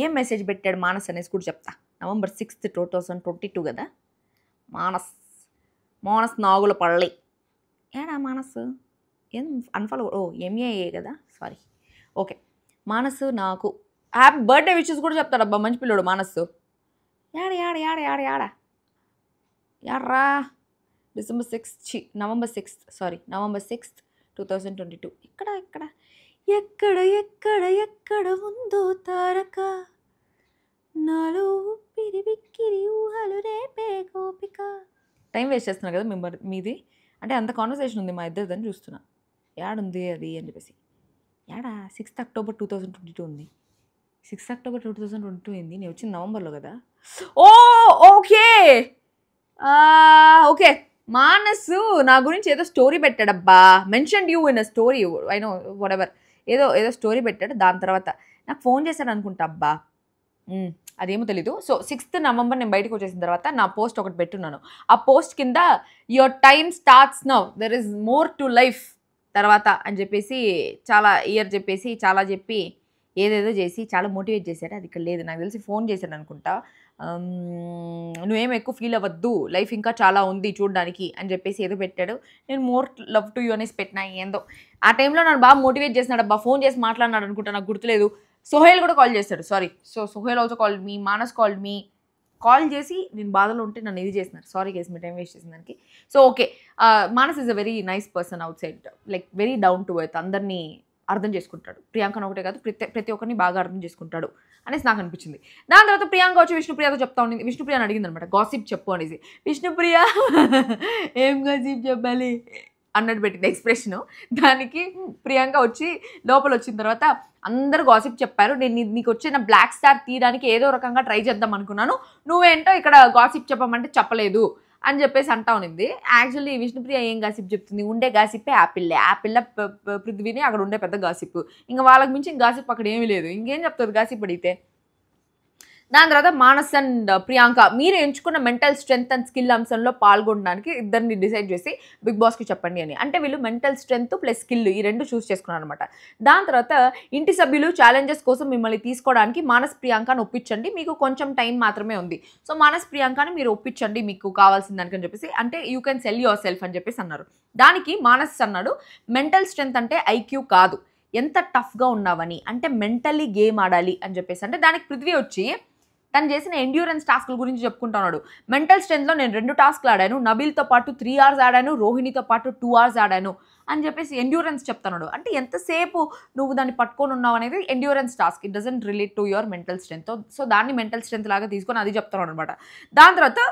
ఏం మెసేజ్ పెట్టాడు మానస్ అనేసి కూడా చెప్తా. November 6th 2022 కదా, మానస్ నాగులపల్లి ఏడా మానస్ ఏం అన్ఫాలో ఎంఏఏ కదా, సారీ. ఓకే మానస్ నాకు హ్యాపీ బర్త్డే విషెస్ కూడా చెప్తాడబ్బా, మంచి పిల్లోడు మానస్. యాడ్రా November 6th 2022. ఎక్కడ ఉందో తారక, నాలో ఊపిరి బిక్కిరి ఊహలు రేపే గోపిక. టైం వేస్ట్ చేస్తున్నా కదా మీది, అంటే అంత కాన్వర్సేషన్ ఉంది మా ఇద్దరిదని చూస్తున్నా, యాడుంది అది అని చెప్పేసి. 6th October 2022 ఉంది. 6th October 2022 ఏంది, నేను వచ్చింది నవంబర్లో కదా. ఓకే మానస్ నా గురించి ఏదో స్టోరీ పెట్టాడబ్బా, mention you in a story, I know whatever story పెట్టాడు. దాని తర్వాత నాకు ఫోన్ చేశాడు అనుకుంటా అబ్బా, అదేమో తెలీదు. సో 6th November నేను బయటకు వచ్చేసిన తర్వాత నా పోస్ట్ ఒకటి పెట్టున్నాను, ఆ పోస్ట్ కింద your time starts now, there is more to life తర్వాత అని చెప్పేసి చాలా చెప్పేసి చాలా చెప్పి ఏదేదో చేసి చాలా మోటివేట్ చేశాడు. అది ఇక్కడ లేదు, నాకు తెలిసి ఫోన్ చేశాడు అనుకుంటా, నువ్వేం ఎక్కువ ఫీల్ అవ్వద్దు, లైఫ్ ఇంకా చాలా ఉంది చూడడానికి అని చెప్పేసి ఏదో పెట్టాడు. నేను మోర్ లవ్ టు యూ అనేసి పెట్టినా, ఏందో ఆ టైంలో నన్ను బాగా మోటివేట్ చేసినాడు అబ్బా, ఫోన్ చేసి మాట్లాడినాడు అనుకుంటా, నాకు గుర్తులేదు. సోహేల్ కూడా కాల్ చేశాడు, sorry. So Sohel also called me, Manas called me, call చేసి నేను బాధలో ఉంటే నన్ను ఇది చేసినారు, సారీ కేసు మీ టైం వేస్ట్ చేసిన దానికి. So okay Manas is a very nice person outside, like very down to earth, అందరినీ అర్థం చేసుకుంటాడు. ప్రియాంకను ఒకటే కాదు ప్రతి ఒక్కరిని బాగా అర్థం చేసుకుంటాడు అనేసి నాకు అనిపించింది. దాని తర్వాత ప్రియాంక వచ్చి విష్ణుప్రియతో చెప్తా ఉంది. విష్ణుప్రియని అడిగింది అనమాట, గాసిప్ చెప్పు అనేసి. విష్ణుప్రియ ఏం గాసిప్ చెప్పాలి అన్నట్టు పెట్టింది ఎక్స్ప్రెషను. దానికి ప్రియాంక వచ్చి లోపల వచ్చిన తర్వాత అందరూ గాసిప్ చెప్పారు, నేను నీకు వచ్చిన బ్లాక్ స్టార్ తీయడానికి ఏదో రకంగా ట్రై చేద్దాం అనుకున్నాను, నువ్వేంటో ఇక్కడ గాసిప్ చెప్పమంటే చెప్పలేదు అని చెప్పేసి అంటా ఉన్నింది. యాక్చువల్లీ విష్ణుప్రియ ఏం గాసిప్ చెప్తుంది, ఉండే గాసిప్పే యాపిల్ల పృథ్వీని అక్కడ ఉండే పెద్ద గాసిప్, ఇంకా వాళ్ళకి మించి గాసిప్ అక్కడ ఏమీ లేదు, ఇంకేం చెప్తుంది గాసిప్ అడిగితే. దాని తర్వాత మానస్ అండ్ ప్రియాంక మీరు ఎంచుకున్న మెంటల్ స్ట్రెంగ్త్ అండ్ స్కిల్ అంశంలో పాల్గొనడానికి ఇద్దరిని డిసైడ్ చేసి బిగ్ బాస్కి చెప్పండి అని. అంటే వీళ్ళు మెంటల్ స్ట్రెంగ్త్ ప్లస్ స్కిల్ ఈ రెండు చూస్ చేసుకున్నారు అనమాట. దాని తర్వాత ఇంటి సభ్యులు ఛాలెంజెస్ కోసం మిమ్మల్ని తీసుకోవడానికి మానస్ ప్రియాంకను ఒప్పించండి, మీకు కొంచెం టైం మాత్రమే ఉంది, సో మానస్ ప్రియాంకని మీరు ఒప్పించండి మీకు కావాల్సిన దానికని చెప్పేసి, అంటే you can sell your self అని చెప్పేసి అన్నారు. దానికి మానస్ అన్నాడు, మెంటల్ స్ట్రెంగ్త్ అంటే ఐక్యూ కాదు, ఎంత టఫ్గా ఉన్నావని, అంటే మెంటల్లీ గేమ్ ఆడాలి అని చెప్పేసి. అంటే దానికి పృథ్వీ వచ్చి తను చేసిన ఎండ్యూరెన్స్ టాస్క్ల గురించి చెప్పుకుంటున్నాడు. మెంటల్ స్ట్రెంత్లో నేను 2 టాస్క్లు ఆడాను, నబీల్తో పాటు 3 hours ఆడాను, రోహిణితో పాటు 2 hours ఆడాను అని చెప్పేసి ఎండ్యూరెన్స్ చెప్తున్నాడు. అంటే ఎంతసేపు నువ్వు దాన్ని పట్టుకొని ఉన్నావు అనేది endurance task, it doesn't relate to your mental strength. So దాన్ని మెంటల్ స్ట్రెంత్ లాగా తీసుకొని అది చెప్తున్నాడు అనమాట. దాని తర్వాత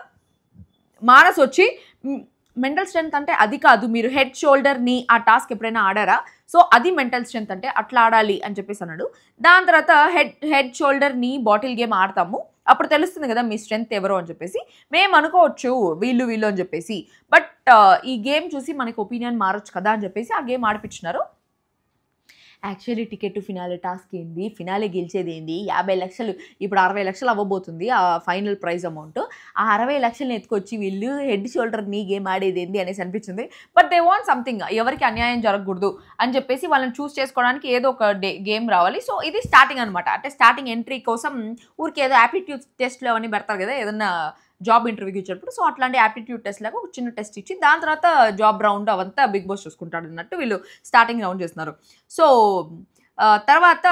మానస్ వచ్చి మెంటల్ స్ట్రెంత్ అంటే అది కాదు, మీరు హెడ్ షోల్డర్ నీ ఆ టాస్క్ ఎప్పుడైనా ఆడారా, సో అది మెంటల్ స్ట్రెంత్ అంటే అట్లా ఆడాలి అని చెప్పేసి అన్నాడు. దాని తర్వాత హెడ్ షోల్డర్ నీ బాటిల్ గేమ్ ఆడతాము, అప్పుడు తెలుస్తుంది కదా మీ స్ట్రెంత్ ఎవరో అని చెప్పేసి. మేము అనుకోవచ్చు వీళ్ళు అని చెప్పేసి, బట్ ఈ గేమ్ చూసి మనకి ఒపీనియన్ మారొచ్చు కదా అని చెప్పేసి ఆ గేమ్ ఆడిపించినారు. యాక్చువల్లీ టికెట్ ఫినాలే టాస్క్ ఏంది, ఫినాలే గెలిచేది ఏంది, 50 లక్షలు ఇప్పుడు 60 లక్షలు అవ్వబోతుంది ఆ ఫైనల్ ప్రైజ్ అమౌంట్, ఆ 60 లక్షలని ఎత్తుకొచ్చి వీళ్ళు హెడ్ షోల్డర్ నీ గేమ్ ఆడేది ఏంది అనేసి అనిపించింది. బట్ దే వాంట్ సంథింగ్, ఎవరికి అన్యాయం జరగకూడదు అని చెప్పేసి వాళ్ళని చూస్ చేసుకోవడానికి ఏదో ఒక గేమ్ రావాలి. సో ఇది స్టార్టింగ్ అనమాట, అంటే స్టార్టింగ్ ఎంట్రీ కోసం ఊరికి ఏదో యాప్టిట్యూడ్ టెస్ట్లు అవన్నీ పెడతారు కదా ఏదన్నా జాబ్ ఇంటర్వ్యూకి ఇచ్చేటప్పుడు, సో అట్లాంటి యాప్టిట్యూడ్ టెస్ట్ లాగా ఒక చిన్న టెస్ట్ ఇచ్చి దాని తర్వాత జాబ్ రౌండ్ అవంతా బిగ్ బాస్ చూసుకుంటాడు అన్నట్టు వీళ్ళు స్టార్టింగ్ రౌండ్ చేస్తున్నారు. సో తర్వాత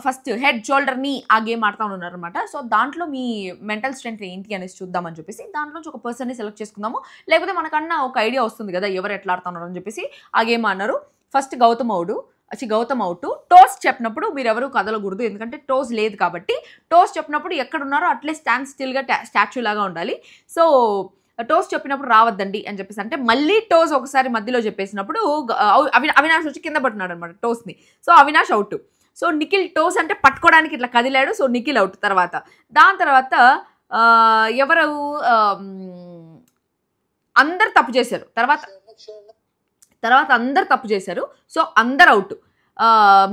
ఫస్ట్ హెడ్ షోల్డర్ని ఆ గేమ్ ఆడుతూ ఉన్నారు అనమాట. సో దాంట్లో మీ మెంటల్ స్ట్రెంత్ ఏంటి అనేసి చూద్దామని చెప్పేసి దాంట్లోంచి ఒక పర్సన్ని సెలెక్ట్ చేసుకుందాము, లేకపోతే మనకన్నా ఒక ఐడియా వస్తుంది కదా ఎవరు ఎట్లా ఆడుతున్నారు అని చెప్పేసి ఆ గేమ్ అన్నారు. First Gautam out. టోస్ చెప్పినప్పుడు మీరు ఎవరు కదలకూడదు, ఎందుకంటే టోస్ లేదు కాబట్టి. టోస్ చెప్పినప్పుడు ఎక్కడున్నారో అట్లే స్టాండ్ స్టిల్గా స్టాచ్యూ లాగా ఉండాలి. సో టోస్ చెప్పినప్పుడు రావద్దండి అని చెప్పేసి, అంటే మళ్ళీ టోస్ ఒకసారి మధ్యలో చెప్పేసినప్పుడు అవినాష్ వచ్చి కింద పట్టున్నాడు అనమాట టోస్ని. So Avinash out. So Nikhil toss అంటే పట్టుకోవడానికి ఇట్లా కదిలాడు, సో నిఖిల్ అవుట్. దాని తర్వాత ఎవరు అందరు తప్పు చేశారు, తర్వాత అందరు తప్పు చేశారు, సో అందరు అవుట్.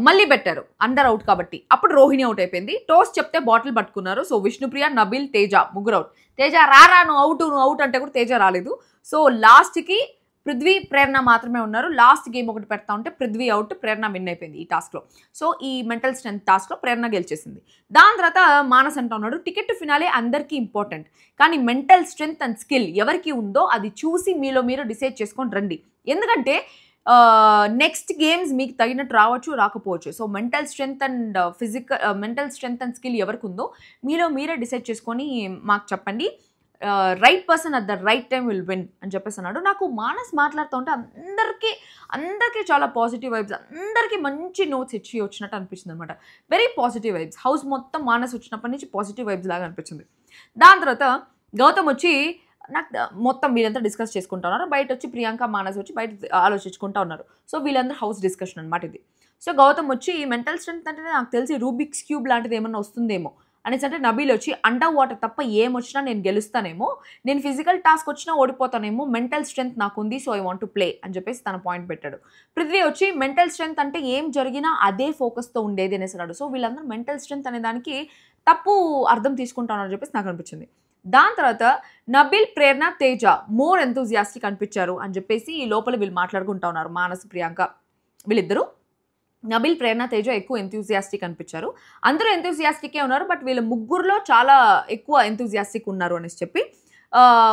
మళ్ళీ పెట్టారు అందరు అవుట్ కాబట్టి, అప్పుడు రోహిణి అవుట్ అయిపోయింది. టోస్ చెప్తే బాటిల్ పట్టుకున్నారు, సో విష్ణుప్రియ, నబీల్, తేజ ముగ్గురు అవుట్. తేజ రారా నువ్వు అవుట్ అంటే కూడా తేజ రాలేదు. సో లాస్ట్కి పృథ్వీ, ప్రేరణ మాత్రమే ఉన్నారు. లాస్ట్ గేమ్ ఒకటి పెడతా ఉంటే పృథ్వీ అవుట్, ప్రేరణ విన్ అయిపోయింది ఈ టాస్క్లో. సో ఈ మెంటల్ స్ట్రెంత్ టాస్క్లో ప్రేరణ గెలిచేసింది. దాని తర్వాత మానస్ అంటా ఉన్నాడు, టికెట్ ఫినాలే అందరికీ ఇంపార్టెంట్, కానీ మెంటల్ స్ట్రెంత్ అండ్ స్కిల్ ఎవరికి ఉందో అది చూసి మీలో మీరు డిసైడ్ చేసుకొని రండి, ఎందుకంటే నెక్స్ట్ గేమ్స్ మీకు తగినట్టు రావచ్చు రాకపోవచ్చు. So mental strength and skill ఎవరికి ఉందో మీలో మీరే డిసైడ్ చేసుకొని మాకు చెప్పండి, right person at the right time will win అని చెప్పేసి అన్నాడు. నాకు మానస్ మాట్లాడుతూ ఉంటే అందరికీ చాలా పాజిటివ్ వైబ్స్, అందరికీ మంచి నోట్స్ ఇచ్చి వచ్చినట్టు అనిపించింది అనమాట. వెరీ పాజిటివ్ వైబ్స్, హౌస్ మొత్తం మానస్ వచ్చినప్పటి నుంచి పాజిటివ్ వైబ్స్ లాగా అనిపించింది. దాని తర్వాత గౌతమ్ వచ్చి నాకు మొత్తం వీళ్ళంతా డిస్కస్ చేసుకుంటా ఉన్నారు. బయట వచ్చి ప్రియాంక, మానస్ వచ్చి బయట ఆలోచించుకుంటూ ఉన్నారు. సో వీళ్ళందరూ హౌస్ డిస్కషన్ అనమాట ఇది. సో గౌతమ్ వచ్చి మెంటల్ స్ట్రెంత్ అంటే నాకు తెలిసి రూబిక్స్ క్యూబ్ లాంటిది ఏమన్నా వస్తుందేమో అనేసి, అంటే నబీల్ వచ్చి అండర్ వాటర్ తప్ప ఏమొచ్చినా నేను గెలుస్తానేమో, నేను ఫిజికల్ టాస్క్ వచ్చినా ఓడిపోతానేమో, మెంటల్ స్ట్రెంత్ నాకుంది, so I want to play అని చెప్పేసి తన పాయింట్ పెట్టాడు. పృథ్వీ వచ్చి మెంటల్ స్ట్రెంత్ అంటే ఏం జరిగినా అదే ఫోకస్తో ఉండేది అనేసి అన్నాడు. సో వీళ్ళందరూ మెంటల్ స్ట్రెంత్ అనే దానికి తప్పు అర్థం తీసుకుంటానని చెప్పేసి నాకు అనిపించింది. దాని తర్వాత నబీల్, ప్రేరణ, తేజ మోర్ ఎంతూజియాస్టిక్ అనిపించారు అని చెప్పేసి ఈ లోపల వీళ్ళు మాట్లాడుకుంటా ఉన్నారు. మానస్, ప్రియాంక వీళ్ళిద్దరూ, నబీల్, ప్రేరణ, తేజ ఎక్కువ ఎంతూజియాస్టిక్ అనిపించారు. అందరూ ఎంతూజియాస్టికే ఉన్నారు, బట్ వీళ్ళ ముగ్గురులో చాలా ఎక్కువ ఎంతూజియాస్టిక్ ఉన్నారు అనేసి చెప్పి,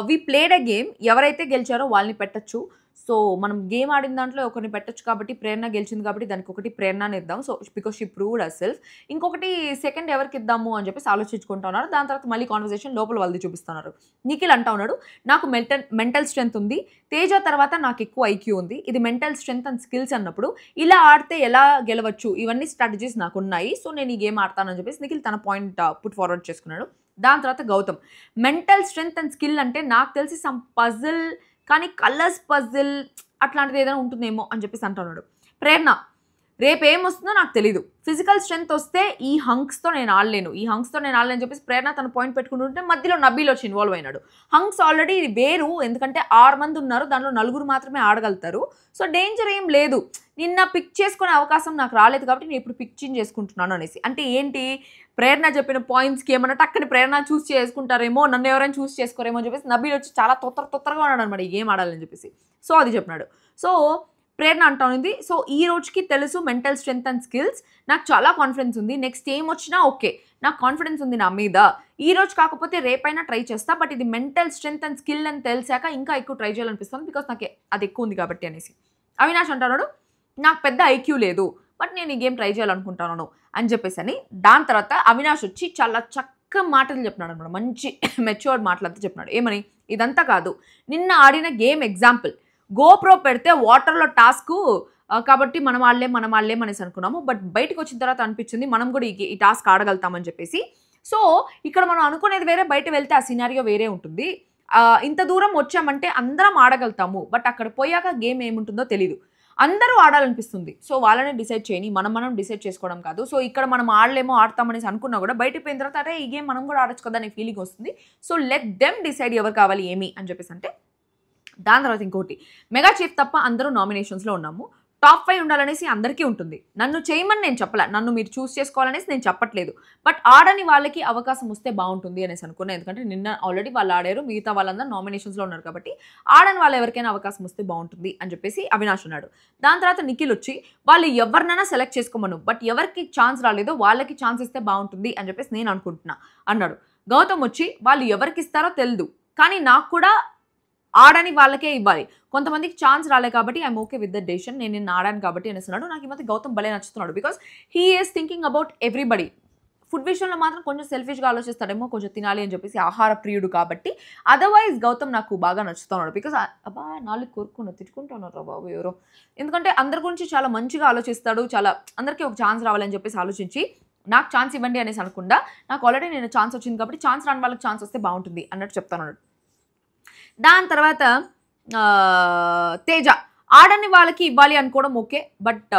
వి ప్లేడ్ అ గేమ్, ఎవరైతే గెలిచారో వాళ్ళని పెట్టచ్చు, సో మనం గేమ్ ఆడిన దాంట్లో ఒకరిని పెట్టొచ్చు కాబట్టి ప్రేరణ గెలిచింది కాబట్టి దానికి ఒకటి ప్రేరణని ఇద్దాం. So because she proved herself. ఇంకొకటి సెకండ్ ఎవరికి ఇద్దాము అని చెప్పేసి ఆలోచించుకుంటా ఉన్నారు. దాని తర్వాత మళ్ళీ కాన్వర్సేషన్ లోపల వాళ్ళది చూపిస్తున్నారు. నిఖిల్ అంటా ఉన్నాడు, నాకు మెంటల్ స్ట్రెంత్ ఉంది, తేజ తర్వాత నాకు ఎక్కువ ఐక్యూ ఉంది. ఇది మెంటల్ స్ట్రెంత్ అండ్ స్కిల్స్ అన్నప్పుడు ఇలా ఆడితే ఎలా గెలవచ్చు, ఇవన్నీ స్ట్రాటజీస్ నాకు ఉన్నాయి. సో నేను ఈ గేమ్ ఆడతానని చెప్పేసి నిఖిల్ తన పాయింట్ పుట్ ఫార్వర్డ్ చేసుకున్నాడు. దాని తర్వాత Gautam, mental strength and skill అంటే నాకు తెలిసి సమ్ పజిల్ కానీ కలర్స్ పజిల్ అట్లాంటిది ఏదైనా ఉంటుందేమో అని చెప్పేసి అంటున్నాడు. ప్రేరణ, రేపు ఏమొస్తుందో నాకు తెలీదు, ఫిజికల్ స్ట్రెంత్ వస్తే ఈ హంక్స్తో నేను ఆడలేను అని చెప్పేసి ప్రేరణ తన పాయింట్ పెట్టుకుంటుంటే మధ్యలో నబీల్ వచ్చి ఇన్వాల్వ్ అయినాడు. హంక్స్ ఆల్రెడీ వేరు, ఎందుకంటే 6 మంది ఉన్నారు, దాంట్లో 4 మాత్రమే ఆడగలుగుతారు. సో డేంజర్ ఏం లేదు, నిన్న పిక్ చేసుకునే అవకాశం నాకు రాలేదు కాబట్టి నేను ఇప్పుడు పిక్ చేసుకుంటున్నాను అనేసి. అంటే ఏంటి, ప్రేరణ చెప్పిన పాయింట్స్కి ఏమన్నా టక్కని ప్రేరణ చూస్ చేసుకుంటారేమో, నన్ను ఎవరైనా చూస్ చేసుకోరేమో అని చెప్పేసి నబీల్ వచ్చి చాలా తొత్తరగా ఉన్నాడు అనమాట ఈ గేమ్ ఆడాలని చెప్పేసి. సో అది చెప్పినాడు. సో ప్రేరణ అంటా ఉంది, సో ఈ రోజుకి తెలుసు మెంటల్ స్ట్రెంత్ అండ్ స్కిల్స్, నాకు చాలా కాన్ఫిడెన్స్ ఉంది, నెక్స్ట్ ఏం వచ్చినా ఓకే, నాకు కాన్ఫిడెన్స్ ఉంది నా మీద, ఈ రోజు కాకపోతే రేపైనా ట్రై చేస్తా, బట్ ఇది మెంటల్ స్ట్రెంత్ అండ్ స్కిల్ అని తెలిసాక ఇంకా ఎక్కువ ట్రై చేయాలనిపిస్తుంది బికాస్ నాకు అది ఎక్కువ ఉంది కాబట్టి అనేసి. అవినాష్ అంటున్నాడు, నాకు పెద్ద ఐక్యూ లేదు బట్ నేను ఈ గేమ్ ట్రై చేయాలనుకుంటున్నాను అని చెప్పేసి అని. దాని తర్వాత అవినాష్ వచ్చి చాలా చక్కగా మాటలు చెప్పినాడు అనమాట, మంచి మెచ్యూర్డ్ మాటలంతా చెప్పినాడు. ఏమని, ఇదంతా కాదు, నిన్న ఆడిన గేమ్ ఎగ్జాంపుల్, గోప్రో పెడితే వాటర్లో టాస్క్ కాబట్టి మనం ఆడలేం అనేసి అనుకున్నాము, బట్ బయటకు వచ్చిన తర్వాత అనిపించింది మనం కూడా ఈ టాస్క్ ఆడగలుగుతామని చెప్పేసి. సో ఇక్కడ మనం అనుకునేది వేరే, బయట వెళ్తే ఆ సినారియో వేరే ఉంటుంది. ఇంత దూరం వచ్చామంటే అందరం ఆడగలుగుతాము, బట్ అక్కడ పోయాక గేమ్ ఏముంటుందో తెలీదు, అందరూ ఆడాలనిపిస్తుంది. సో వాళ్ళనే డిసైడ్ చేయని, మనం డిసైడ్ చేసుకోవడం కాదు. సో ఇక్కడ మనం ఆడతామనేసి అనుకున్నా కూడా బయట పోయిన తర్వాత అరే ఈ గేమ్ మనం కూడా ఆడచ్చు కదా అనే ఫీలింగ్ వస్తుంది. సో లెట్ దెమ్ డిసైడ్ ఎవరు కావాలి ఏమి అని చెప్పేసి అంటే. దాని తర్వాత ఇంకోటి, మెగా చీఫ్ తప్ప అందరూ నామినేషన్స్లో ఉన్నాము, టాప్ 5 ఉండాలనేసి అందరికీ ఉంటుంది, నన్ను చేయమని నేను చెప్పలే, నన్ను మీరు చూస్ చేసుకోవాలనేసి నేను చెప్పట్లేదు, బట్ ఆడని వాళ్ళకి అవకాశం వస్తే బాగుంటుంది అనేసి అనుకున్నాను. ఎందుకంటే నిన్న ఆల్రెడీ వాళ్ళు ఆడారు, మిగతా వాళ్ళందరూ నామినేషన్స్లో ఉన్నారు కాబట్టి ఆడని వాళ్ళు ఎవరికైనా అవకాశం వస్తే బాగుంటుంది అని చెప్పేసి అవినాష్ అన్నాడు. దాని తర్వాత నిఖిల్ వచ్చి వాళ్ళు ఎవరినైనా సెలెక్ట్ చేసుకోమను, బట్ ఎవరికి ఛాన్స్ రాలేదో వాళ్ళకి ఛాన్స్ ఇస్తే బాగుంటుంది అని చెప్పేసి నేను అనుకుంటున్నా అన్నాడు. గౌతమ్ వచ్చి వాళ్ళు ఎవరికి ఇస్తారో తెలియదు కానీ నాకు కూడా ఆడని వాళ్ళకే ఇవ్వాలి, కొంతమందికి ఛాన్స్ రాలే కాబట్టి I'm okay with the decision, నేను నిన్న ఆడాను కాబట్టి అనేస్తున్నాడు. నాకు ఈ మధ్య గౌతమ్ భలే నచ్చుతున్నాడు because he is thinking about everybody. Food విషయంలో మాత్రం కొంచెం సెల్ఫిష్గా ఆలోచిస్తాడేమో, కొంచెం తినాలి అని చెప్పేసి ఆహార ప్రియుడు కాబట్టి. అదర్వైజ్ గౌతమ్ నాకు బాగా నచ్చుతున్నాడు బికాస్ అబ్బా 4 కోరుకున్నా తిట్టుకుంటున్నారు బాబు ఎవరో, ఎందుకంటే అందరి గురించి చాలా మంచిగా ఆలోచిస్తాడు, చాలా అందరికీ ఒక ఛాన్స్ రావాలని చెప్పేసి ఆలోచించి నాకు ఛాన్స్ ఇవ్వండి అనేసి అనుకుండా నాకు ఆల్రెడీ నేను ఛాన్స్ వచ్చింది కాబట్టి ఛాన్స్ రాని వాళ్ళకి ఛాన్స్ వస్తే బాగుంటుంది అన్నట్టు చెప్తాను. దాని తర్వాత తేజ, ఆడని వాళ్ళకి ఇవ్వాలి అనుకోవడం ఓకే, బట్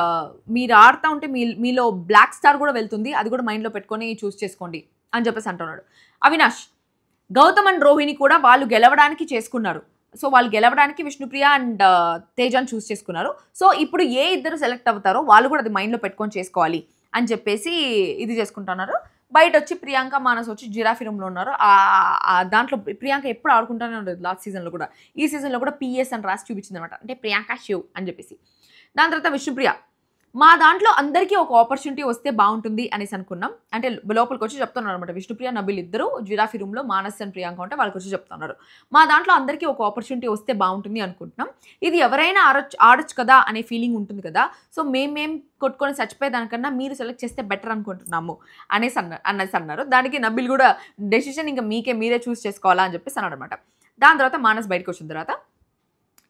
మీరు ఆడుతూ ఉంటే మీలో బ్లాక్ స్టార్ కూడా వెళ్తుంది, అది కూడా మైండ్లో పెట్టుకొని చూస్ చేసుకోండి అని చెప్పేసి అంటున్నాడు. అవినాష్, గౌతమ్ అండ్ రోహిణి కూడా వాళ్ళు గెలవడానికి చేసుకున్నారు, సో వాళ్ళు గెలవడానికి విష్ణుప్రియ అండ్ తేజాన్ని చూస్ చేసుకున్నారు. సో ఇప్పుడు ఏ ఇద్దరు సెలెక్ట్ అవుతారో వాళ్ళు కూడా అది మైండ్లో పెట్టుకొని చేసుకోవాలి అని చెప్పేసి ఇది చేసుకుంటున్నారు. బయట వచ్చి ప్రియాంక మానస్ వచ్చి జిరాఫీ రూమ్లో ఉన్నారు. దాంట్లో ప్రియాంక ఎప్పుడు ఆడుకుంటానే ఉండదు, లాస్ట్ సీజన్లో కూడా ఈ సీజన్లో కూడా పిఎస్ అని రాసి చూపించింది అనమాట, అంటే ప్రియాంక షివ్ అని చెప్పేసి. దాని తర్వాత విష్ణుప్రియ, మా దాంట్లో అందరికీ ఒక ఆపర్చునిటీ వస్తే బాగుంటుంది అనేసి అనుకున్నాం, అంటే లోపలికి వచ్చి చెప్తున్నారు అనమాట. విష్ణుప్రియ నబిల్ ఇద్దరు జిరాఫీ రూమ్లో మానస్ అండ్ ప్రియాంక ఉంటే వాళ్ళకి వచ్చి చెప్తున్నారు, మా దాంట్లో అందరికీ ఒక ఆపర్చునిటీ వస్తే బాగుంటుంది అనుకుంటున్నాం, ఇది ఎవరైనా ఆడొచ్చు కదా అనే ఫీలింగ్ ఉంటుంది కదా, సో మేం కొట్టుకొని చచ్చిపోయేదానికన్నా మీరు సెలెక్ట్ చేస్తే బెటర్ అనుకుంటున్నాము అనేసి అన్నారు. దానికి నబిల్ కూడా డెసిషన్ ఇంకా మీరే చూస్ చేసుకోవాలా అని చెప్పేసి అన్నాడు అనమాట. దాని తర్వాత మానస్ బయటకు వచ్చిన తర్వాత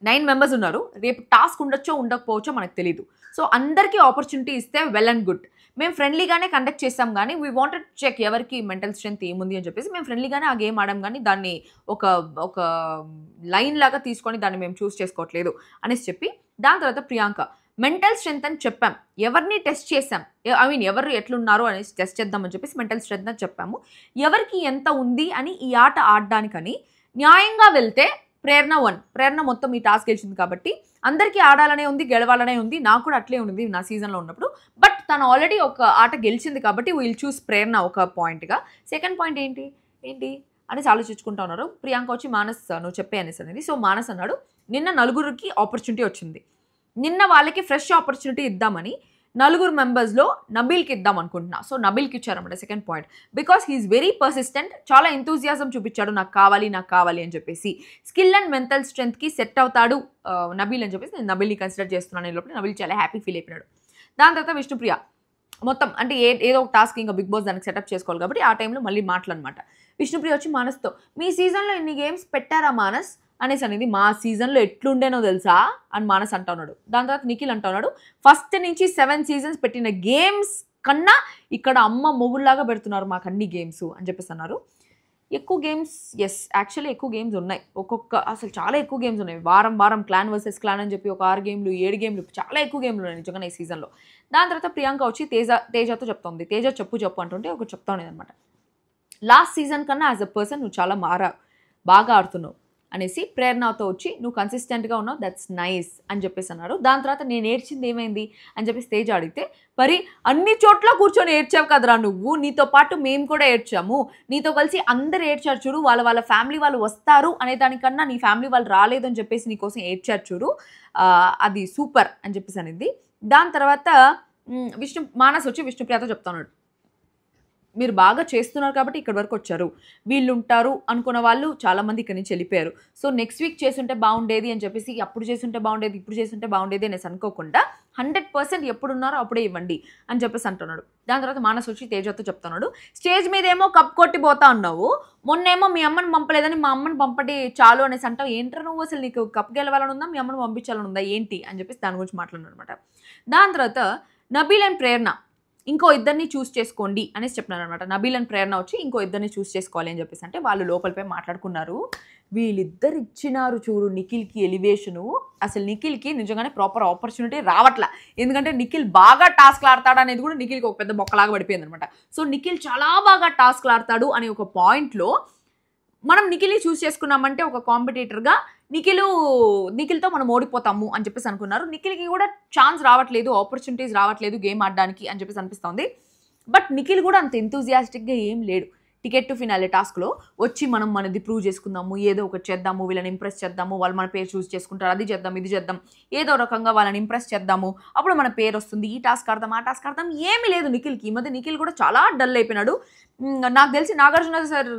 9 మెంబర్స్ ఉన్నారు, రేపు టాస్క్ ఉండొచ్చో ఉండకపోవచ్చో మనకు తెలియదు, సో అందరికీ ఆపర్చునిటీ ఇస్తే వెల్ అండ్ గుడ్. మేము ఫ్రెండ్లీగానే కండక్ట్ చేస్తాం కానీ వీ వాంటెడ్ చెక్ ఎవరికి మెంటల్ స్ట్రెంత్ ఏముంది అని చెప్పేసి మేము ఫ్రెండ్లీగానే ఆ గేమ్ ఆడాం కానీ దాన్ని ఒక లైన్ లాగా తీసుకొని దాన్ని మేము చూస్ చేసుకోవట్లేదు అనేసి చెప్పి. దాని తర్వాత ప్రియాంక, మెంటల్ స్ట్రెంత్ అని చెప్పాం, ఎవరిని టెస్ట్ చేసాం, ఎవరు ఎట్లున్నారు అనేసి టెస్ట్ చేద్దామని చెప్పేసి మెంటల్ స్ట్రెంత్ అని చెప్పాము, ఎవరికి ఎంత ఉంది అని ఈ ఆట ఆడడానికని న్యాయంగా వెళ్తే ప్రేరణ మొత్తం ఈ టాస్క్ గెలిచింది కాబట్టి అందరికీ ఆడాలనే ఉంది, గెలవాలనే ఉంది, నాకు కూడా అట్లే ఉంది నా సీజన్లో ఉన్నప్పుడు, బట్ తను ఆల్రెడీ ఒక ఆట గెలిచింది కాబట్టి వీల్ చూస్ ప్రేరణ ఒక పాయింట్గా. సెకండ్ పాయింట్ ఏంటి అనేసి ఆలోచించుకుంటా ఉన్నారు. ప్రియాంక వచ్చి మానస్ నువ్వు చెప్పే అనేసి అనేది. సో మానస్ అన్నాడు, నిన్న 4 ఆపర్చునిటీ వచ్చింది, నిన్న వాళ్ళకి ఫ్రెష్ ఆపర్చునిటీ ఇద్దామని నలుగురు మెంబర్స్లో నబీల్కి ఇద్దాం అనుకుంటున్నా. సో నబీల్కి ఇచ్చారన్నమాట second point. Because he is very persistent, చాలా ఎంతూజియాజం చూపించాడు నాకు కావాలి అని చెప్పేసి. స్కిల్ అండ్ మెంటల్ స్ట్రెంత్కి సెట్ అవుతాడు నబీల్ అని చెప్పేసి నేను నబీల్ని కన్సిడర్ చేస్తున్నాను. లోపల నబీల్ చాలా హ్యాపీ ఫీల్ అయిపోయాడు. దాని తర్వాత విష్ణుప్రియ మొత్తం అంటే ఏదో ఒక టాస్క్ ఇంకా బిగ్ బాస్ దానికి సెటప్ చేసుకోవాలి కాబట్టి ఆ టైంలో మళ్ళీ మాటలన్నమాట. విష్ణుప్రియ వచ్చి మానస్తో మీ సీజన్లో ఇన్ని గేమ్స్ పెట్టారా మానస్ అనేసి అనేది, మా సీజన్లో ఎట్లుండేనో తెలుసా అని మానస్ అంటున్నాడు. దాని తర్వాత నిఖిల్ అంటున్నాడు ఫస్ట్ నుంచి 7 సీజన్స్ పెట్టిన గేమ్స్ కన్నా ఇక్కడ అమ్మ మొగుల్లాగా పెడుతున్నారు మాకు అన్ని గేమ్స్ అని చెప్పేసి అన్నారు. ఎక్కువ గేమ్స్ యాక్చువల్లీ ఎక్కువ గేమ్స్ ఉన్నాయి, అసలు చాలా ఎక్కువ గేమ్స్ ఉన్నాయి. వారం క్లాన్ వర్సెస్ క్లాన్ అని చెప్పి ఒక 6 గేమ్లు 7 గేమ్లు చాలా ఎక్కువ గేమ్లు ఉన్నాయి నిజంగా ఈ సీజన్లో. దాని తర్వాత ప్రియాంక వచ్చి తేజతో చెప్తోంది. తేజ చెప్పు అంటుంటే ఒక చెప్తా ఉండేది అనమాట. లాస్ట్ సీజన్ కన్నా యాజ్ అ పర్సన్ నువ్వు చాలా బాగా ఆడుతున్నావు అనేసి ప్రేరణతో వచ్చి నువ్వు కన్సిస్టెంట్గా ఉన్నావు, దట్స్ నైస్ అని చెప్పేసి అన్నారు. దాని తర్వాత నేను ఏడ్చింది ఏమైంది అని చెప్పేసి తేజ అడిగితే, మరి అన్ని చోట్ల కూర్చొని ఏడ్చావు కదరా నువ్వు, నీతో పాటు మేము కూడా ఏడ్చాము, నీతో కలిసి అందరు ఏడ్చారు చూడు, వాళ్ళ ఫ్యామిలీ వాళ్ళు వస్తారు అనే దానికన్నా నీ ఫ్యామిలీ వాళ్ళు రాలేదు అని చెప్పేసి నీకోసం ఏడ్చారు చూడు, అది సూపర్ అని చెప్పేసి అనేది. దాని తర్వాత మానస్ వచ్చి విష్ణుప్రియతో చెప్తున్నాడు, మీరు బాగా చేస్తున్నారు కాబట్టి ఇక్కడ వరకు వచ్చారు, వీళ్ళు ఉంటారు అనుకున్న వాళ్ళు చాలామంది ఇక్కడ నుంచి వెళ్ళిపోయారు. సో నెక్స్ట్ వీక్ చేస్తుంటే బాగుండేది అని చెప్పేసి, అప్పుడు చేస్తుంటే బాగుండేది ఇప్పుడు చేస్తుంటే బాగుండేది అనేసి అనుకోకుండా 100% ఎప్పుడున్నారో అప్పుడే ఇవ్వండి అని చెప్పేసి అంటున్నాడు. దాని తర్వాత మానస్ వచ్చి తేజతో చెప్తున్నాడు, స్టేజ్ మీద ఏమో కప్ కొట్టిపోతా ఉన్నావు, మొన్నేమో మీ అమ్మని పంపలేదని మా అమ్మని పంపటి చాలు అనేసి అంటావు, ఏంట్రా నువ్వు, అసలు నీకు కప్ గెలవాలని ఉందా మీ అమ్మని పంపించాలని ఉందా ఏంటి అని చెప్పేసి దాని గురించి మాట్లాడినాడు అనమాట. దాని తర్వాత నబీల్ అండ్ ప్రేరణ ఇంకో ఇద్దరిని చూస్ చేసుకోండి అనేసి చెప్పినారు అనమాట. నబీల్ అండ్ ప్రేరణ వచ్చి ఇంకో ఇద్దరిని చూస్ చేసుకోవాలి అని చెప్పేసి అంటే వాళ్ళు లోపలిపై మాట్లాడుకున్నారు. వీళ్ళిద్దరు ఇచ్చినారు చూడు నిఖిల్కి ఎలివేషను, అసలు నిఖిల్కి నిజంగానే ప్రాపర్ ఆపర్చునిటీ రావట్లా. ఎందుకంటే నిఖిల్ బాగా టాస్క్లు ఆడతాడు అనేది కూడా నిఖిల్కి ఒక పెద్ద బొక్కలాగా పడిపోయింది అనమాట. సో నిఖిల్ చాలా బాగా టాస్క్లు ఆడతాడు అనే ఒక పాయింట్లో మనం నిఖిల్ని చూస్ చేసుకున్నామంటే ఒక కాంపిటీటర్గా నిఖిల్తో మనం ఓడిపోతాము అని చెప్పేసి అనుకున్నారు. నిఖిల్కి కూడా ఛాన్స్ రావట్లేదు, ఆపర్చునిటీస్ రావట్లేదు గేమ్ ఆడడానికి అని చెప్పేసి అనిపిస్తుంది. బట్ నిఖిల్ కూడా అంత ఎంతూజియాస్టిక్గా ఏం లేడు. టికెట్ టు ఫినాలే టాస్క్లో వచ్చి మనం మనది ప్రూవ్ చేసుకుందాము, ఏదో ఒకటి చేద్దాము, వీళ్ళని ఇంప్రెస్ చేద్దాము, వాళ్ళు మన పేరు చూస్ చేసుకుంటారు, అది చేద్దాం ఇది చేద్దాం, ఏదో రకంగా వాళ్ళని ఇంప్రెస్ చేద్దాము, అప్పుడు మన పేరు వస్తుంది, ఈ టాస్క్ ఆడదాం ఆ టాస్క్ ఆడదాం, ఏమీ లేదు నిఖిల్కి. ఈ మధ్య నిఖిల్ కూడా చాలా డల్ అయిపోయినాడు. నాకు తెలిసి నాగార్జున సార్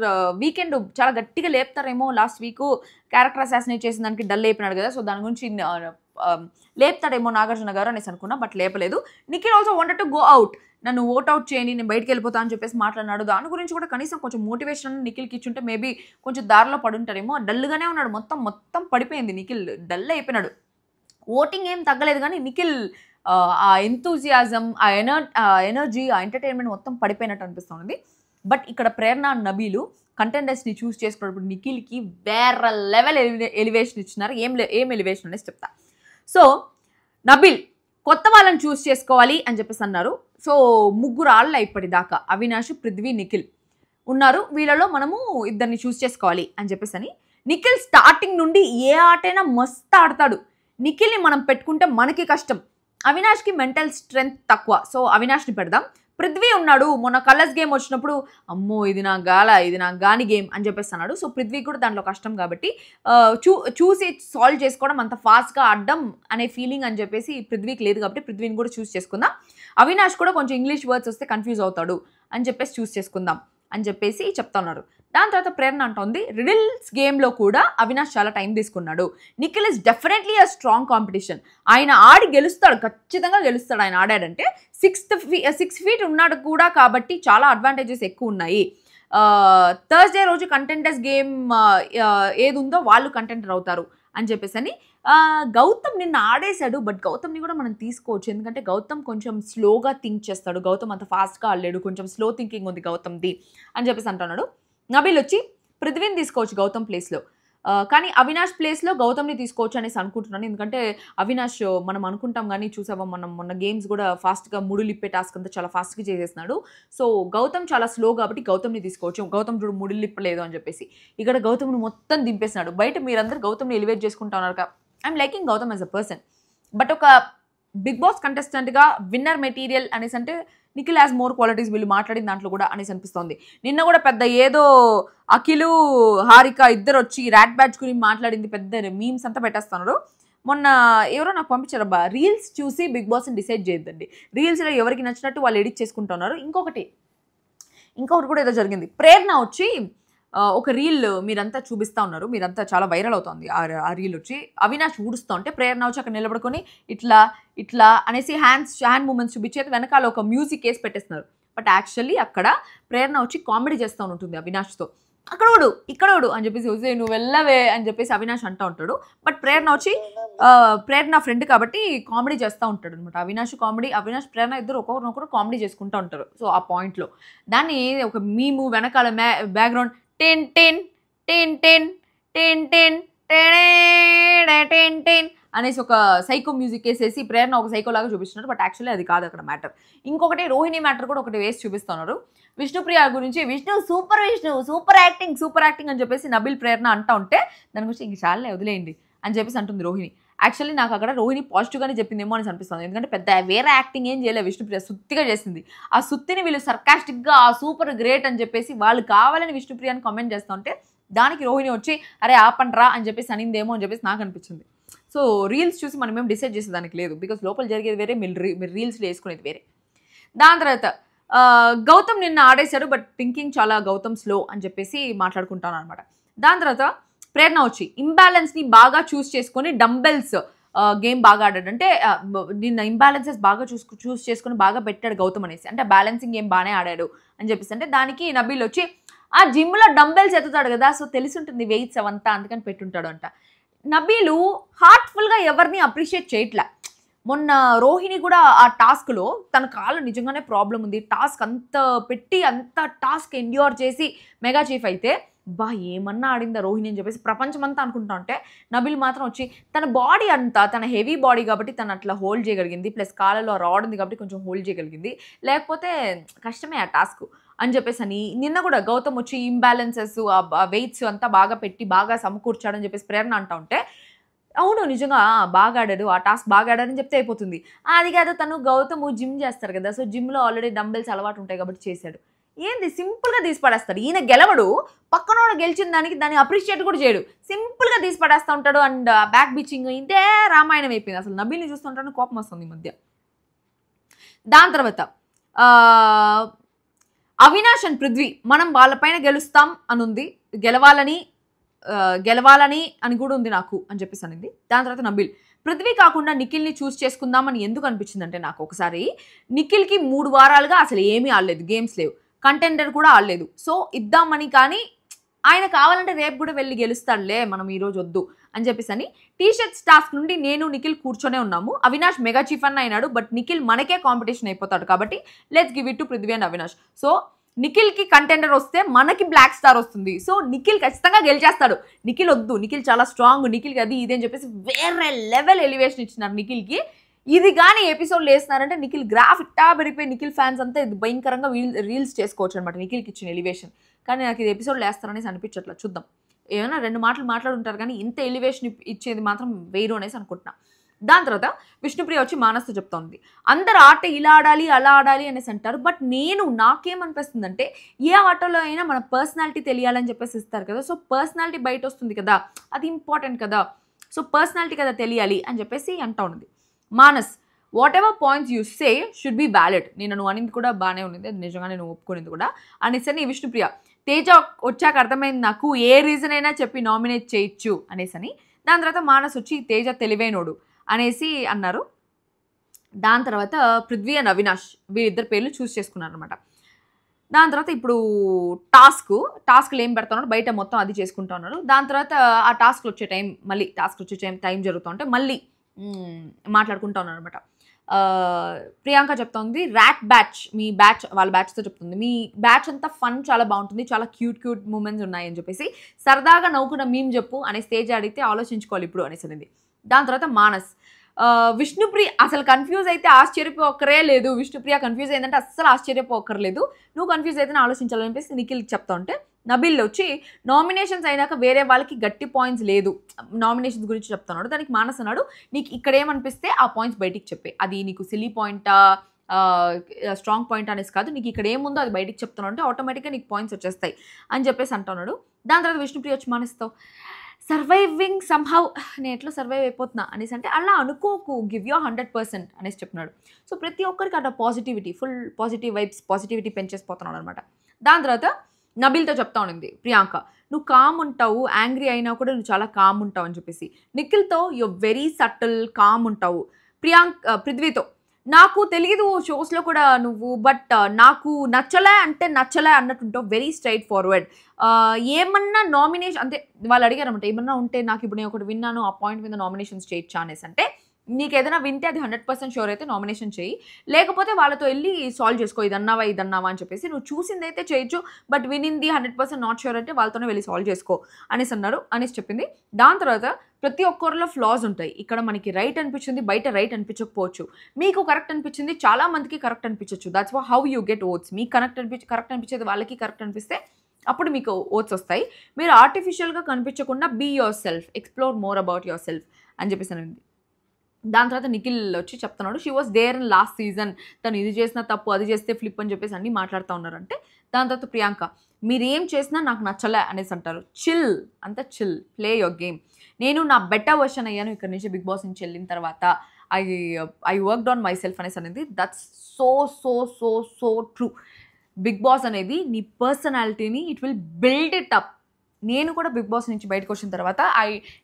వీకెండ్ చాలా గట్టిగా లేపుతారేమో, లాస్ట్ వీక్ క్యారెక్టర్ అసాసినేట్ చేసిన దానికి డల్ అయిపోయినాడు కదా, సో దాని గురించి లేపుతాడేమో నాగార్జున గారు అనేసి అనుకున్నా, బట్ లేపలేదు. Nikhil also wanted to go out, నన్ను ఓట్ అవుట్ చేయండి నేను బయటకు వెళ్ళిపోతా అని చెప్పేసి మాట్లాడినాడు. దాని గురించి కూడా కనీసం కొంచెం మోటివేషన్ నిఖిల్కి ఇచ్చుంటే మేబీ కొంచెం దారిలో పడుంటారేమో. డల్గానే ఉన్నాడు, మొత్తం పడిపోయింది నిఖిల్, డల్ అయిపోయినాడు. ఓటింగ్ ఏం తగ్గలేదు కానీ నిఖిల్ ఆ ఎంతూజియాజం, ఆ ఎనర్జీ, ఆ ఎంటర్టైన్మెంట్ మొత్తం పడిపోయినట్టు అనిపిస్తుంది. బట్ ఇక్కడ ప్రేరణ నబీలు కంటెండర్స్ని చూస్ చేసుకున్నప్పుడు నిఖిల్కి వేరే లెవెల్ ఎలివేషన్ ఇచ్చినారు. ఏం ఎలివేషన్ అనేసి చెప్తా. సో నబీల్ కొత్త వాళ్ళని చూస్ చేసుకోవాలి అని చెప్పేసి అన్నారు. సో 3 ఆళ్ళు ఇప్పటిదాకా అవినాష్, పృథ్వీ, నిఖిల్ ఉన్నారు, వీళ్ళలో మనము ఇద్దరిని చూస్ చేసుకోవాలి అని చెప్పేసి అని. నిఖిల్ స్టార్టింగ్ నుండి ఏ ఆటైనా మస్తు ఆడతాడు, నిఖిల్ని మనం పెట్టుకుంటే మనకి కష్టం. అవినాష్కి మెంటల్ స్ట్రెంగ్త్ తక్కువ, సో అవినాష్ని పెడదాం. పృథ్వీ ఉన్నాడు, మొన్న కలర్స్ గేమ్ వచ్చినప్పుడు అమ్మో ఇది నా గాని గేమ్ అని చెప్పేసి అన్నాడు. సో పృథ్వీ కూడా దాంట్లో కష్టం కాబట్టి చూసి సాల్వ్ చేసుకోవడం అంత ఫాస్ట్గా ఆడడం అనే ఫీలింగ్ అని చెప్పేసి పృథ్వీకి లేదు కాబట్టి పృథ్వీని కూడా చూస్ చేసుకుందాం. అవినాష్ కూడా కొంచెం ఇంగ్లీష్ వర్డ్స్ వస్తే కన్ఫ్యూజ్ అవుతాడు అని చెప్పేసి చూస్ చేసుకుందాం అని చెప్పేసి చెప్తున్నారు. దాని తర్వాత ప్రేరణ అంటోంది, రిడిల్స్ గేమ్లో కూడా అవినాష్ చాలా టైం తీసుకున్నాడు, Nikhil is definitely a strong competition, ఆయన ఆడి గెలుస్తాడు, ఖచ్చితంగా గెలుస్తాడు. ఆయన ఆడాడంటే 6 feet ఉన్నాడు కూడా కాబట్టి చాలా అడ్వాంటేజెస్ ఎక్కువ ఉన్నాయి. థర్స్డే రోజు కంటెంటర్స్ గేమ్ ఏది ఉందో వాళ్ళు కంటెంటర్ అవుతారు అని చెప్పేసి అని. గౌతమ్ నిన్న ఆడేశాడు, బట్ గౌతమ్ని కూడా మనం తీసుకోవచ్చు, ఎందుకంటే గౌతమ్ కొంచెం స్లోగా థింక్ చేస్తాడు, గౌతమ్ అంత ఫాస్ట్గా ఆడలేడు, కొంచెం స్లో థింకింగ్ ఉంది గౌతమ్ది అని చెప్పేసి అంటున్నాడు. నబీల్ వచ్చి పృథ్వీని తీసుకోవచ్చు గౌతమ్ ప్లేస్లో, కానీ అవినాష్ ప్లేస్లో గౌతమ్ని తీసుకోవచ్చు అనేసి అనుకుంటున్నాను. ఎందుకంటే అవినాష్ మనం అనుకుంటాం కానీ చూసావా మనం మొన్న గేమ్స్ కూడా ఫాస్ట్గా ముడులిప్పే టాస్క్ అంతా చాలా ఫాస్ట్గా చేసేస్తున్నాడు. సో గౌతమ్ చాలా స్లో కాబట్టి గౌతమ్ని తీసుకోవచ్చు. గౌతమ్ చూడు ముడులిప్పలేదు అని చెప్పేసి ఇక్కడ గౌతమ్ని మొత్తం దింపేస్తున్నాడు. బయట మీరందరూ గౌతమ్ని ఎలివేట్ చేసుకుంటా ఉన్నారు. I'm liking Gautam as a person, but ఒక బిగ్ బాస్ కంటెస్టెంట్గా విన్నర్ మెటీరియల్ అనేసి అంటే నిఖిల్ హ్యాస్ మోర్ క్వాలిటీస్, వీళ్ళు మాట్లాడిన దాంట్లో కూడా అనేసి అనిపిస్తుంది. నిన్న కూడా పెద్ద ఏదో అఖిలు హారిక ఇద్దరు వచ్చి ర్యాట్ బ్యాచ్ గురించి మాట్లాడింది, పెద్ద మీమ్స్ అంతా పెట్టేస్తున్నారు. మొన్న ఎవరో నాకు పంపించారబ్బా, రీల్స్ చూసి బిగ్ బాస్ని డిసైడ్ చేయొద్దండి. రీల్స్లో ఎవరికి నచ్చినట్టు వాళ్ళు ఎడిట్ చేసుకుంటున్నారు. ఇంకొకటి కూడా ఏదో జరిగింది. ప్రేరణ వచ్చి ఒక రీల్ మీరంతా చూపిస్తూ ఉన్నారు, మీరంతా చాలా వైరల్ అవుతుంది ఆ రీల్ వచ్చి. అవినాష్ ఊడుస్తూ ఉంటే ప్రేరణ వచ్చి అక్కడ నిలబడుకొని ఇట్లా ఇట్లా అనేసి హ్యాండ్ మూమెంట్స్ చూపించేది, వెనకాల ఒక మ్యూజిక్ వేసి పెట్టేస్తున్నారు. బట్ యాక్చువల్లీ అక్కడ ప్రేరణ వచ్చి కామెడీ చేస్తూ ఉంటుంది అవినాష్తో. ఇక్కడ అని చెప్పేసి నువ్వు వెళ్ళవే అని చెప్పేసి అవినాష్ అంటూ ఉంటాడు. బట్ ప్రేరణ వచ్చి ప్రేరణ ఫ్రెండ్ కాబట్టి కామెడీ చేస్తూ ఉంటాడు అనమాట. అవినాష్ ప్రేరణ ఇద్దరు ఒకరినొకరు కామెడీ చేసుకుంటూ ఉంటారు. సో ఆ పాయింట్లో దాన్ని ఒక మీము వెనకాల background ten ten ten ten ten ten ten ten అనేసి ఒక సైకో మ్యూజిక్ వేసేసి ప్రేరణ ఒక సైకో లాగా చూపిస్తున్నారు. బట్ యాక్చువల్లీ అది కాదు అక్కడ మ్యాటర్. ఇంకొకటి రోహిణి మ్యాటర్ కూడా ఒకటి వేసి చూపిస్తున్నారు. విష్ణుప్రియ గురించి సూపర్ యాక్టింగ్ అని చెప్పేసి నబిల్ ప్రేరణ అంటూ ఉంటే దాని గురించి ఇంక చాలే వదిలేయండి అని చెప్పేసి అంటుంది రోహిణి. యాక్చువల్లీ నాకు అక్కడ రోహిణి పాజిటివ్గానే చెప్పిందేమో అని అనిపిస్తుంది. ఎందుకంటే పెద్ద వేరే యాక్టింగ్ ఏం చేయలేదు, విష్ణుప్రియ సుత్తిగా చేసింది. ఆ సుత్తిని వీళ్ళు సర్కాస్టిక్గా సూపర్ గ్రేట్ అని చెప్పేసి వాళ్ళు కావాలని విష్ణుప్రియని కామెంట్ చేస్తూ ఉంటే దానికి రోహిణి వచ్చి అరే ఆపండ్రా అని చెప్పేసి అనిందేమో అని చెప్పేసి నాకు అనిపించింది. సో రీల్స్ చూసి మనం ఏం డిసైడ్ చేసేదానికి లేదు, బికాస్ లోపల జరిగేది వేరే, మీరు రీల్స్లో వేసుకునేది వేరే. దాని తర్వాత గౌతమ్ నిన్న ఆడేశాడు, బట్ థింకింగ్ చాలా గౌతమ్ స్లో అని చెప్పేసి మాట్లాడుకుంటాను అనమాట. దాని తర్వాత ప్రేరణ వచ్చి ఇంబ్యాలెన్స్ని బాగా చూస్ చేసుకొని డంబెల్స్ గేమ్ బాగా ఆడాడు. అంటే నిన్న ఇంబ్యాలెన్సెస్ బాగా చూస్ చేసుకొని బాగా పెట్టాడు గౌతమ్ అనేసి, అంటే బ్యాలెన్సింగ్ గేమ్ బాగానే ఆడాడు అని చెప్పేసి. అంటే దానికి నబీల్ వచ్చి ఆ జిమ్లో డంబెల్స్ ఎత్తుతాడు కదా, సో తెలిసి ఉంటుంది వెయిట్స్ అవంతా, అందుకని పెట్టుంటాడు అంట. నబీలు హార్ట్ఫుల్గా ఎవరిని అప్రిషియేట్ చేయట్లే. మొన్న రోహిణి కూడా ఆ టాస్క్లో తన కాళ్ళు నిజంగానే ప్రాబ్లం ఉంది, టాస్క్ అంత టాస్క్ ఎండ్యూర్ చేసి మెగా చీఫ్ అయితే ఏమన్నా ఆడిందా రోహిణి అని చెప్పేసి ప్రపంచమంతా అనుకుంటా ఉంటే నబిల్ మాత్రం వచ్చి తన బాడీ అంతా, తన హెవీ బాడీ కాబట్టి తను అట్లా హోల్డ్ చేయగలిగింది, ప్లస్ కాళ్ళలో రాడ్ ఉంది కాబట్టి కొంచెం హోల్డ్ చేయగలిగింది, లేకపోతే కష్టమే ఆ టాస్క్ అని చెప్పేసి అని. నిన్న కూడా గౌతమ్ వచ్చి ఇంబ్యాలెన్సెస్ ఆ వెయిట్స్ అంతా బాగా పెట్టి బాగా సమకూర్చాడని చెప్పేసి ప్రేరణ అంటా ఉంటే అవును నిజంగా బాగా ఆడాడు, ఆ టాస్క్ బాగా ఆడాడని చెప్తే అయిపోతుంది. అది కాదు, తను గౌతమ్ జిమ్ చేస్తారు కదా, సో జిమ్లో ఆల్రెడీ డంబెల్స్ అలవాటు ఉంటాయి కాబట్టి చేశాడు. ఏంది సింపుల్గా తీసి పడేస్తాడు ఈయన. గెలవడు, పక్కనోడు గెలిచిన దాన్ని అప్రిషియేట్ కూడా చేయడు, సింపుల్గా తీసి పడేస్తూ ఉంటాడు. అండ్ బ్యాక్ బీచింగ్ ఇంతే రామాయణం అయిపోయింది. అసలు నబీల్ని చూస్తుంటాను కోపం వస్తుంది ఈ మధ్య. దాని తర్వాత అవినాష్ అండ్ పృథ్వీ మనం వాళ్ళపైన గెలుస్తాం అని ఉంది, గెలవాలని అని కూడా ఉంది నాకు అని చెప్పేసి అనింది. దాని తర్వాత నబీల్ పృథ్వీ కాకుండా నిఖిల్ని చూస్ చేసుకుందామని ఎందుకు అనిపించిందంటే నాకు ఒకసారి నిఖిల్కి 3 వారాలుగా అసలు ఏమీ ఆడలేదు, గేమ్స్ లేవు, కంటెండర్ కూడా ఆడలేదు. సో ఇద్దామని, కానీ ఆయన కావాలంటే రేపు కూడా వెళ్ళి గెలుస్తాడులే, మనం ఈరోజు వద్దు అని చెప్పేసి అని టీషర్ట్స్ టాస్క్ నుండి నేను నిఖిల్ కూర్చొనే ఉన్నాము. అవినాష్ మెగా చీఫ్ అన్న అయినాడు, బట్ నిఖిల్ మనకే కాంపిటీషన్ అయిపోతాడు కాబట్టి let's give it to Prithvi and Avinash. So నిఖిల్కి కంటెండర్ వస్తే మనకి బ్లాక్ స్టార్ వస్తుంది, సో నిఖిల్ ఖచ్చితంగా గెలిచేస్తాడు. నిఖిల్ వద్దు, నిఖిల్ చాలా స్ట్రాంగ్, నిఖిల్కి అది ఇది అని చెప్పేసి వేరే లెవెల్ ఎలివేషన్ ఇచ్చినారు నిఖిల్కి. ఇది కానీ ఎపిసోడ్లు వేస్తున్నారంటే నిఖిల్ గ్రాఫ్ ఇట్టా పెరిగిపోయి నిఖిల్ ఫ్యాన్స్ అంతా ఇది భయంకరంగా రీల్స్ చేసుకోవచ్చు అనమాట నిఖిల్కి ఇచ్చిన ఎలివేషన్. కానీ నాకు ఇది ఎపిసోడ్లు వేస్తారనేసి అనిపించట్లా, చూద్దాం. ఏమైనా 2 మాటలు మాట్లాడుంటారు కానీ ఇంత ఎలివేషన్ ఇచ్చేది మాత్రం వేరు అనేసి అనుకుంటున్నా. దాని తర్వాత విష్ణుప్రియ వచ్చి మానస్తో చెప్తోంది, అందరు ఆట ఇలా ఆడాలి అలా ఆడాలి అనేసి అంటారు, బట్ నాకేమనిపిస్తుందంటే ఏ ఆటలో అయినా మన పర్సనాలిటీ తెలియాలని చెప్పేసి ఇస్తారు కదా, సో పర్సనాలిటీ బయట వస్తుంది కదా, అది ఇంపార్టెంట్ కదా, సో పర్సనాలిటీ కదా తెలియాలి అని చెప్పేసి అంటా ఉన్నది. Manas what ever points you say should be valid. నువ్వు అనింది కూడా బాగానే ఉన్నది, అది నిజంగానే నువ్వు ఒప్పుకునేది కూడా అనేసని విష్ణుప్రియ. తేజ వచ్చాక అర్థమైంది నాకు, ఏ రీజన్ అయినా చెప్పి నామినేట్ చేయొచ్చు అనేసని. దాని తర్వాత మానస్ వచ్చి తేజ తెలివైనోడు అనేసి అన్నారు. దాని తర్వాత పృథ్వీ అండ్ అవినాష్ వీరిద్దరు పేర్లు చూస్ చేసుకున్నారు అనమాట. దాని తర్వాత ఇప్పుడు టాస్క్లు ఏం పెడుతున్నారు బయట మొత్తం అది చేసుకుంటూ ఉన్నారు. దాని తర్వాత ఆ టాస్క్లు వచ్చే టైం జరుగుతూ ఉంటే మళ్ళీ మాట్లాడుకుంటూ ఉన్నారు అనమాట. ప్రియాంక చెప్తోంది ర్యాట్ బ్యాచ్, మీ బ్యాచ్ వాళ్ళ బ్యాచ్తో చెప్తుంది, మీ బ్యాచ్ అంతా ఫన్ చాలా బాగుంటుంది, చాలా క్యూట్ మూమెంట్స్ ఉన్నాయని చెప్పేసి సరదాగా నవ్వుకున్న మీమ్ చెప్పు అనే స్టేజ్ అడిగితే ఆలోచించుకోవాలి ఇప్పుడు అనేసి అనేది. దాని తర్వాత మానస్ విష్ణుప్రియ అసలు కన్ఫ్యూజ్ అయితే ఆశ్చర్యపోకరే లేదు, విష్ణుప్రియ కన్ఫ్యూజ్ అయిందంటే అస్సలు ఆశ్చర్యపోకర్లేదు, నువ్వు కన్ఫ్యూజ్ అయితే ఆలోచించాలని చెప్పేసి నిఖిల్కి చెప్తా ఉంటే నబిల్ వచ్చి నామినేషన్స్ అయినాక వేరే వాళ్ళకి గట్టి పాయింట్స్ లేదు, నామినేషన్స్ గురించి చెప్తున్నాడు. దానికి మానస్ అన్నాడు, నీకు ఇక్కడ ఏమనిపిస్తే ఆ పాయింట్స్ బయటికి చెప్పే, అది నీకు సిల్లీ పాయింటా స్ట్రాంగ్ పాయింట్ అనేసి కాదు, నీకు ఇక్కడ ఏముందో అది బయటికి చెప్తున్నావు అంటే ఆటోమేటిక్గా నీకు పాయింట్స్ వచ్చేస్తాయి అని చెప్పేసి అంటున్నాడు. దాని తర్వాత విష్ణుప్రియ వచ్చి మానేస్తావు సర్వైవింగ్ సమ్హౌ, నేను ఎట్లా సర్వైవ్ అయిపోతున్నా అనేసి అంటే అలా అనుకోకు, గివ్ యూ 100% అనేసి చెప్తున్నాడు. సో ప్రతి ఒక్కరికి అట్లా positivity, full positive vibes, positivity పెంచేసిపోతున్నాడు అనమాట. దాని తర్వాత నబీల్తో చెప్తా ఉండింది ప్రియాంక, నువ్వు కామ్ ఉంటావు, యాంగ్రీ అయినా కూడా నువ్వు చాలా కామ్ ఉంటావు అని చెప్పేసి. నిఖిల్తో యు వెరీ సటిల్ కామ్ ఉంటావు. పృథ్వీతో నాకు తెలియదు షోస్లో కూడా నువ్వు, బట్ నాకు నచ్చలే అంటే నచ్చలే అన్నట్టుంటావు, వెరీ స్ట్రైట్ ఫార్వర్డ్. ఏమన్నా నామినేషన్ అంటే వాళ్ళు అడిగారన్నమాట, ఏమన్నా ఉంటే నాకు ఇప్పుడు నేను ఒకటి విన్నాను ఆ పాయింట్ మీద నామినేషన్స్ చేయొచ్చా అనేసి. అంటే నీకు ఏదైనా వింటే అది 100% షూర్ అయితే నామినేషన్ చేయి, లేకపోతే వాళ్ళతో వెళ్ళి సాల్వ్ చేసుకో, ఇదన్నావా అని చెప్పేసి. నువ్వు చూసింది అయితే చేయొచ్చు, బట్ వినింది 100% నాట్ షూర్ అంటే వాళ్ళతోనే వెళ్ళి సాల్వ్ చేసుకో అనేసి అన్నారు అనేసి చెప్పింది. దాని తర్వాత ప్రతి ఒక్కరిలో ఫ్లాస్ ఉంటాయి. ఇక్కడ మనకి రైట్ అనిపించింది, బయట రైట్ అనిపించకపోవచ్చు. మీకు కరెక్ట్ అనిపించింది, చాలా మందికి కరెక్ట్ అనిపించవచ్చు. That's how you get votes. మీకు కరెక్ట్ అనిపించేది వాళ్ళకి కరెక్ట్ అనిపిస్తే అప్పుడు మీకు ఓట్స్ వస్తాయి. మీరు ఆర్టిఫిషియల్గా కనిపించకుండా be yourself, explore more about yourself అని చెప్పేసి అనింది. దాని తర్వాత నిఖిల్ వచ్చి చెప్తున్నాడు, she was there in last season, తను ఇది చేసిన తప్పు, అది చేస్తే ఫ్లిప్ అని చెప్పేసి అన్నీ మాట్లాడుతూ ఉన్నారంటే. దాని తర్వాత ప్రియాంక, మీరేం చేసినా నాకు నచ్చలే అనేసి అంటారు. చిల్, అంత చిల్, ప్లే యువర్ గేమ్. నేను నా బెటర్ వర్షన్ అయ్యాను ఇక్కడ నుంచి బిగ్ బాస్ నుంచి వెళ్ళిన తర్వాత. I worked on myself అనేసి అనేది. That's so so so so true. Big boss అనేది నీ పర్సనాలిటీని it will build it up. నేను కూడా బిగ్ బాస్ నుంచి బయటకు వచ్చిన తర్వాత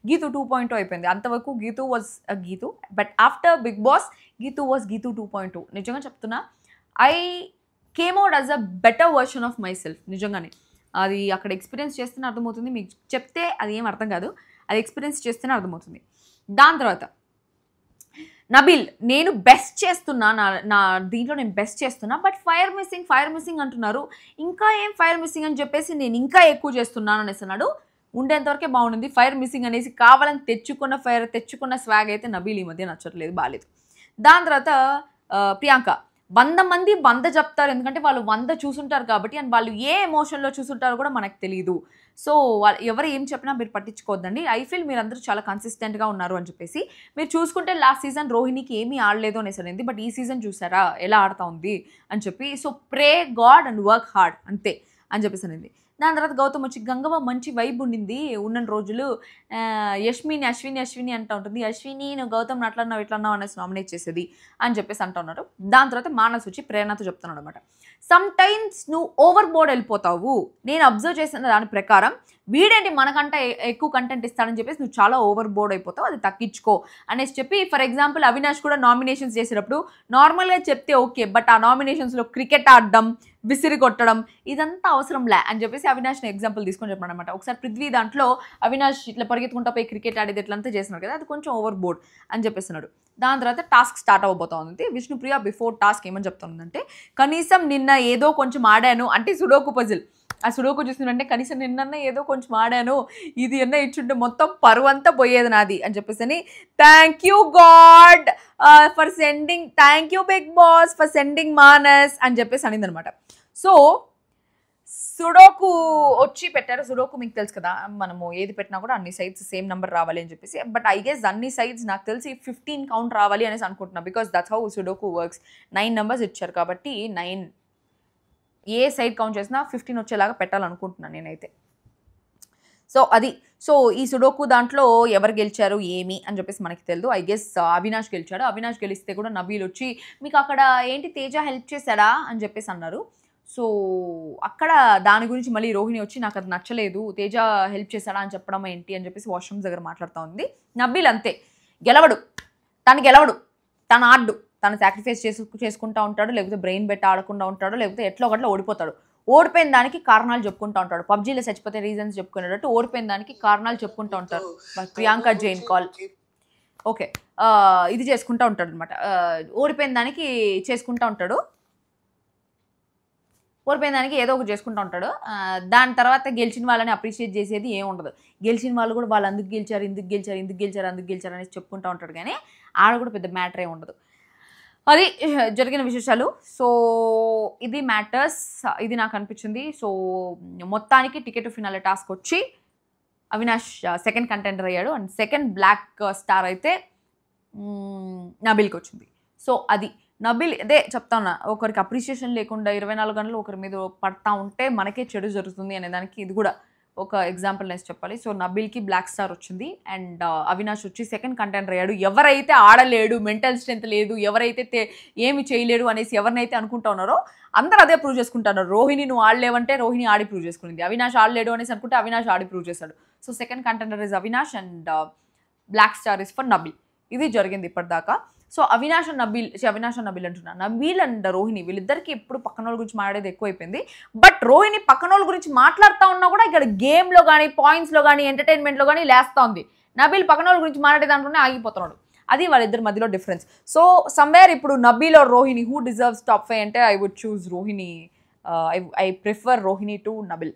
గీతు 2.0 అయిపోయింది. అంతవరకు Geetu was Geetu, but after big boss Geetu was Geetu 2.0. నిజంగా చెప్తున్నా, I came out as a better version of myself. నిజంగానే అది అక్కడ ఎక్స్పీరియన్స్ చేస్తేనే అర్థమవుతుంది, మీకు చెప్తే అది ఏం అర్థం కాదు, అది ఎక్స్పీరియన్స్ చేస్తేనే అర్థమవుతుంది. దాని తర్వాత నబీల్, నేను బెస్ట్ చేస్తున్నా, నా దీంట్లో నేను బెస్ట్ చేస్తున్నా, బట్ ఫైర్ మిస్సింగ్ అంటున్నారు, ఇంకా ఏం ఫైర్ మిస్సింగ్ అని చెప్పేసి నేను ఇంకా ఎక్కువ చేస్తున్నాను అనేసి అన్నాడు. ఉండేంతవరకే బాగుండింది. ఫైర్ మిస్సింగ్ అనేసి కావాలని తెచ్చుకున్న స్వాగ్ అయితే నబీల్ ఈ మధ్య నచ్చట్లేదు, బాగాలేదు. దాని తర్వాత ప్రియాంక, 100 మంది 100 చెప్తారు, ఎందుకంటే వాళ్ళు 100 చూసుంటారు కాబట్టి, అండ్ వాళ్ళు ఏ ఎమోషన్లో చూసుంటారో కూడా మనకు తెలియదు. సో వాళ్ళు ఎవరు ఏం చెప్పినా మీరు పట్టించుకోవద్దండి. ఐ ఫీల్ మీరందరూ చాలా కన్సిస్టెంట్గా ఉన్నారు అని చెప్పేసి. మీరు చూసుకుంటే లాస్ట్ సీజన్ రోహిణికి ఏమీ ఆడలేదు అనేసి అనేది, బట్ ఈ సీజన్ చూసారా ఎలా ఆడుతూ ఉంది అని చెప్పి. So pray God and work hard అంతే అని చెప్పేసి అనేది. దాని తర్వాత గౌతమ్ వచ్చి, గంగవ్వ మంచి వైబ్ ఉండింది ఉన్న రోజులు, అశ్విని అంటూ ఉంటుంది, అశ్విని నువ్వు గౌతమ్ అట్లన్నావు ఇట్లన్నావు అనేసి నామినేట్ చేసేది అని చెప్పేసి అంటూ ఉన్నారు. దాని తర్వాత మానస్ వచ్చి ప్రేరణతో చెప్తున్నాడు అనమాట, సమ్ టైమ్స్ నువ్వు ఓవర్ బోర్డ్ వెళ్ళిపోతావు, నేను అబ్జర్వ్ చేసిన దాని ప్రకారం వీడేంటి మనకంటే ఎక్కువ కంటెంట్ ఇస్తాడని చెప్పేసి నువ్వు చాలా ఓవర్ బోర్డ్ అయిపోతావు, అది తగ్గించుకో అనేసి చెప్పి. ఫర్ ఎగ్జాంపుల్ అవినాష్ కూడా నామినేషన్స్ చేసేటప్పుడు నార్మల్గా చెప్తే ఓకే, బట్ ఆ నామినేషన్స్లో క్రికెట్ ఆడడం, విసిరి కొట్టడం ఇదంతా అవసరంలే అని చెప్పేసి అవినాష్ని ఎగ్జాంపుల్ తీసుకొని చెప్పాను అనమాట. ఒకసారి పృథ్వీ దాంట్లో అవినాష్ ఇట్లా పరిగెత్తుకుంటా పోయి క్రికెట్ ఆడేది ఎట్లంతా చేస్తున్నారు కదా, అది కొంచెం ఓవర్ బోర్డ్ అని చెప్పేస్తున్నాడు. దాని తర్వాత టాస్క్ స్టార్ట్ అవ్వబోతా ఉంది. విష్ణుప్రియ బిఫోర్ టాస్క్ ఏమని చెప్తుందంటే, కనీసం నిన్న ఏదో కొంచెం ఆడాను అంటే సుడోకు పజిల్, ఆ సుడోకు చూసినంటే కనీసం నిన్న ఏదో కొంచెం ఆడాను, ఇది అన్న ఇచ్చుంటే మొత్తం పరువంతా పోయేది నాది అని చెప్పేసి. Thank you God for sending, thank you big boss for sending Manas అని చెప్పేసి అనింది అనమాట. సో సుడోకు వచ్చి పెట్టారు. సుడోకు మీకు తెలుసు కదా, మనము ఏది పెట్టినా కూడా అన్ని సైడ్స్ సేమ్ నెంబర్ రావాలి అని చెప్పేసి. బట్ ఐ గెస్ అన్ని సైడ్స్ నాకు తెలిసి 15 కౌంట్ రావాలి అనేసి అనుకుంటున్నా, because that's how sudoku works. 9 numbers ఇచ్చారు కాబట్టి 9 ఏ సైడ్ కౌంట్ చేసినా 15 వచ్చేలాగా పెట్టాలనుకుంటున్నాను నేనైతే. సో అది. సో ఈ సుడోకు దాంట్లో ఎవరు గెలిచారు ఏమి అని చెప్పేసి మనకి తెలియదు. ఐ గెస్ అవినాష్ గెలిచాడు. అవినాష్ గెలిస్తే కూడా నబీల్ వచ్చి, మీకు అక్కడ ఏంటి తేజ హెల్ప్ చేశాడా అని చెప్పేసి అన్నారు. సో అక్కడ దాని గురించి మళ్ళీ రోహిణి వచ్చి, నాకు అది నచ్చలేదు, తేజ హెల్ప్ చేశాడా అని చెప్పడం ఏంటి అని చెప్పేసి వాష్రూమ్స్ దగ్గర మాట్లాడుతూ ఉంది. నబీల్ అంతే, గెలవడు, తను ఆడ్డు, తను సాక్రిఫైస్ చేసుకుంటూ ఉంటాడు, లేకపోతే బ్రెయిన్ బెట్ ఆడకుండా ఉంటాడు, లేకపోతే ఎట్లా ఒకట్లా ఓడిపోతాడు. ఓడిపోయిన దానికి కారణాలు చెప్పుకుంటూ ఉంటాడు. పబ్జీలో చచ్చిపోతే రీజన్స్ చెప్పుకునేటట్టు ఓడిపోయిన దానికి కారణాలు చెప్పుకుంటూ ఉంటారు. ప్రియాంక జైన్ కాల్ ఓకే, ఇది చేసుకుంటూ ఉంటాడు అనమాట. ఓడిపోయిన దానికి చేసుకుంటూ ఉంటాడు, ఓడిపోయిన దానికి ఏదో ఒకటి చేసుకుంటూ ఉంటాడు. దాని తర్వాత గెలిచిన వాళ్ళని అప్రిషియేట్ చేసేది ఏమి ఉండదు. గెలిచిన వాళ్ళు కూడా వాళ్ళు అందుకు గెలిచారు, ఇందుకు గెలిచారు అనేసి చెప్పుకుంటూ ఉంటాడు, కానీ ఆడ కూడా పెద్ద మ్యాటర్ ఏమి ఉండదు. అది జరిగిన విశేషాలు. సో ఇది మ్యాటర్స్, ఇది నాకు అనిపించింది. సో మొత్తానికి టికెట్ ఫినాలే టాస్క్ వచ్చి అవినాష్ సెకండ్ కంటెండర్ అయ్యాడు, అండ్ సెకండ్ బ్లాక్ స్టార్ అయితే నబీల్కి వచ్చింది. సో అది నబీల్, అదే చెప్తా ఉన్నా, ఒకరికి అప్రిషియేషన్ లేకుండా 24 గంటలు ఒకరి మీద పడతా ఉంటే మనకే చెడు జరుగుతుంది అనే దానికి ఇది కూడా ఒక ఎగ్జాంపుల్ నేను చెప్పాలి. సో నబీల్కి బ్లాక్ స్టార్ వచ్చింది అండ్ అవినాష్ వచ్చి సెకండ్ కంటెండర్ అయ్యాడు. ఎవరైతే ఆడలేడు, మెంటల్ స్ట్రెంత్ లేదు, ఎవరైతే ఏమి చేయలేడు అనేసి ఎవరినైతే అనుకుంటా ఉన్నారో అందరూ అదే ప్రూవ్ చేసుకుంటున్నారు. రోహిణి నువ్వు ఆడలేవంటే రోహిణి ఆడి ప్రూవ్ చేసుకునింది, అవినాష్ ఆడలేడు అనేసి అనుకుంటే అవినాష్ ఆడి ప్రూవ్ చేశాడు. So second contender is Avinash and black star is for Nabeel. ఇది జరిగింది ఇప్పటిదాకా. సో అవినాష్ అండ్ నబీల్ అంటున్నా, నబీల్ అండ్ రోహిణి వీళ్ళిద్దరికి ఎప్పుడు పక్కన వాళ్ళ గురించి మాట్లాడేది ఎక్కువైపోయింది. బట్ రోహిణి పక్కన వాళ్ళ గురించి మాట్లాడుతూ ఉన్నా కూడా ఇక్కడ గేమ్లో కానీ పాయింట్స్లో కానీ ఎంటర్టైన్మెంట్లో కానీ లేస్తూ ఉంది. నబీల్ పక్కన వాళ్ళ గురించి మాట్లాడే దాంట్లోనే ఆగిపోతున్నాడు. అది వాళ్ళిద్దరి మధ్యలో డిఫరెన్స్. సో సమ్వేర్ ఇప్పుడు Nabeel or Rohini who deserves top 5 అంటే I would choose Rohini. I prefer Rohini to Nabeel.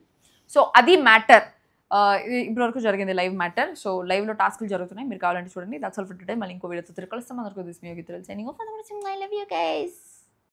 So అది మ్యాటర్. ఇప్పటివరకు జరిగింది లైవ్ మ్యాటర్. సో లైవ్లో టాస్క్లు జరుగుతున్నాయి, మీరు కావాలంటే చూడండి. That's all for today. మళ్ళీ ఇంకో వీడియోతో తిరిగి కలుస్తాం. అందరికీ దిస్ మీ యోగిత్రులు signing off. I love you guys.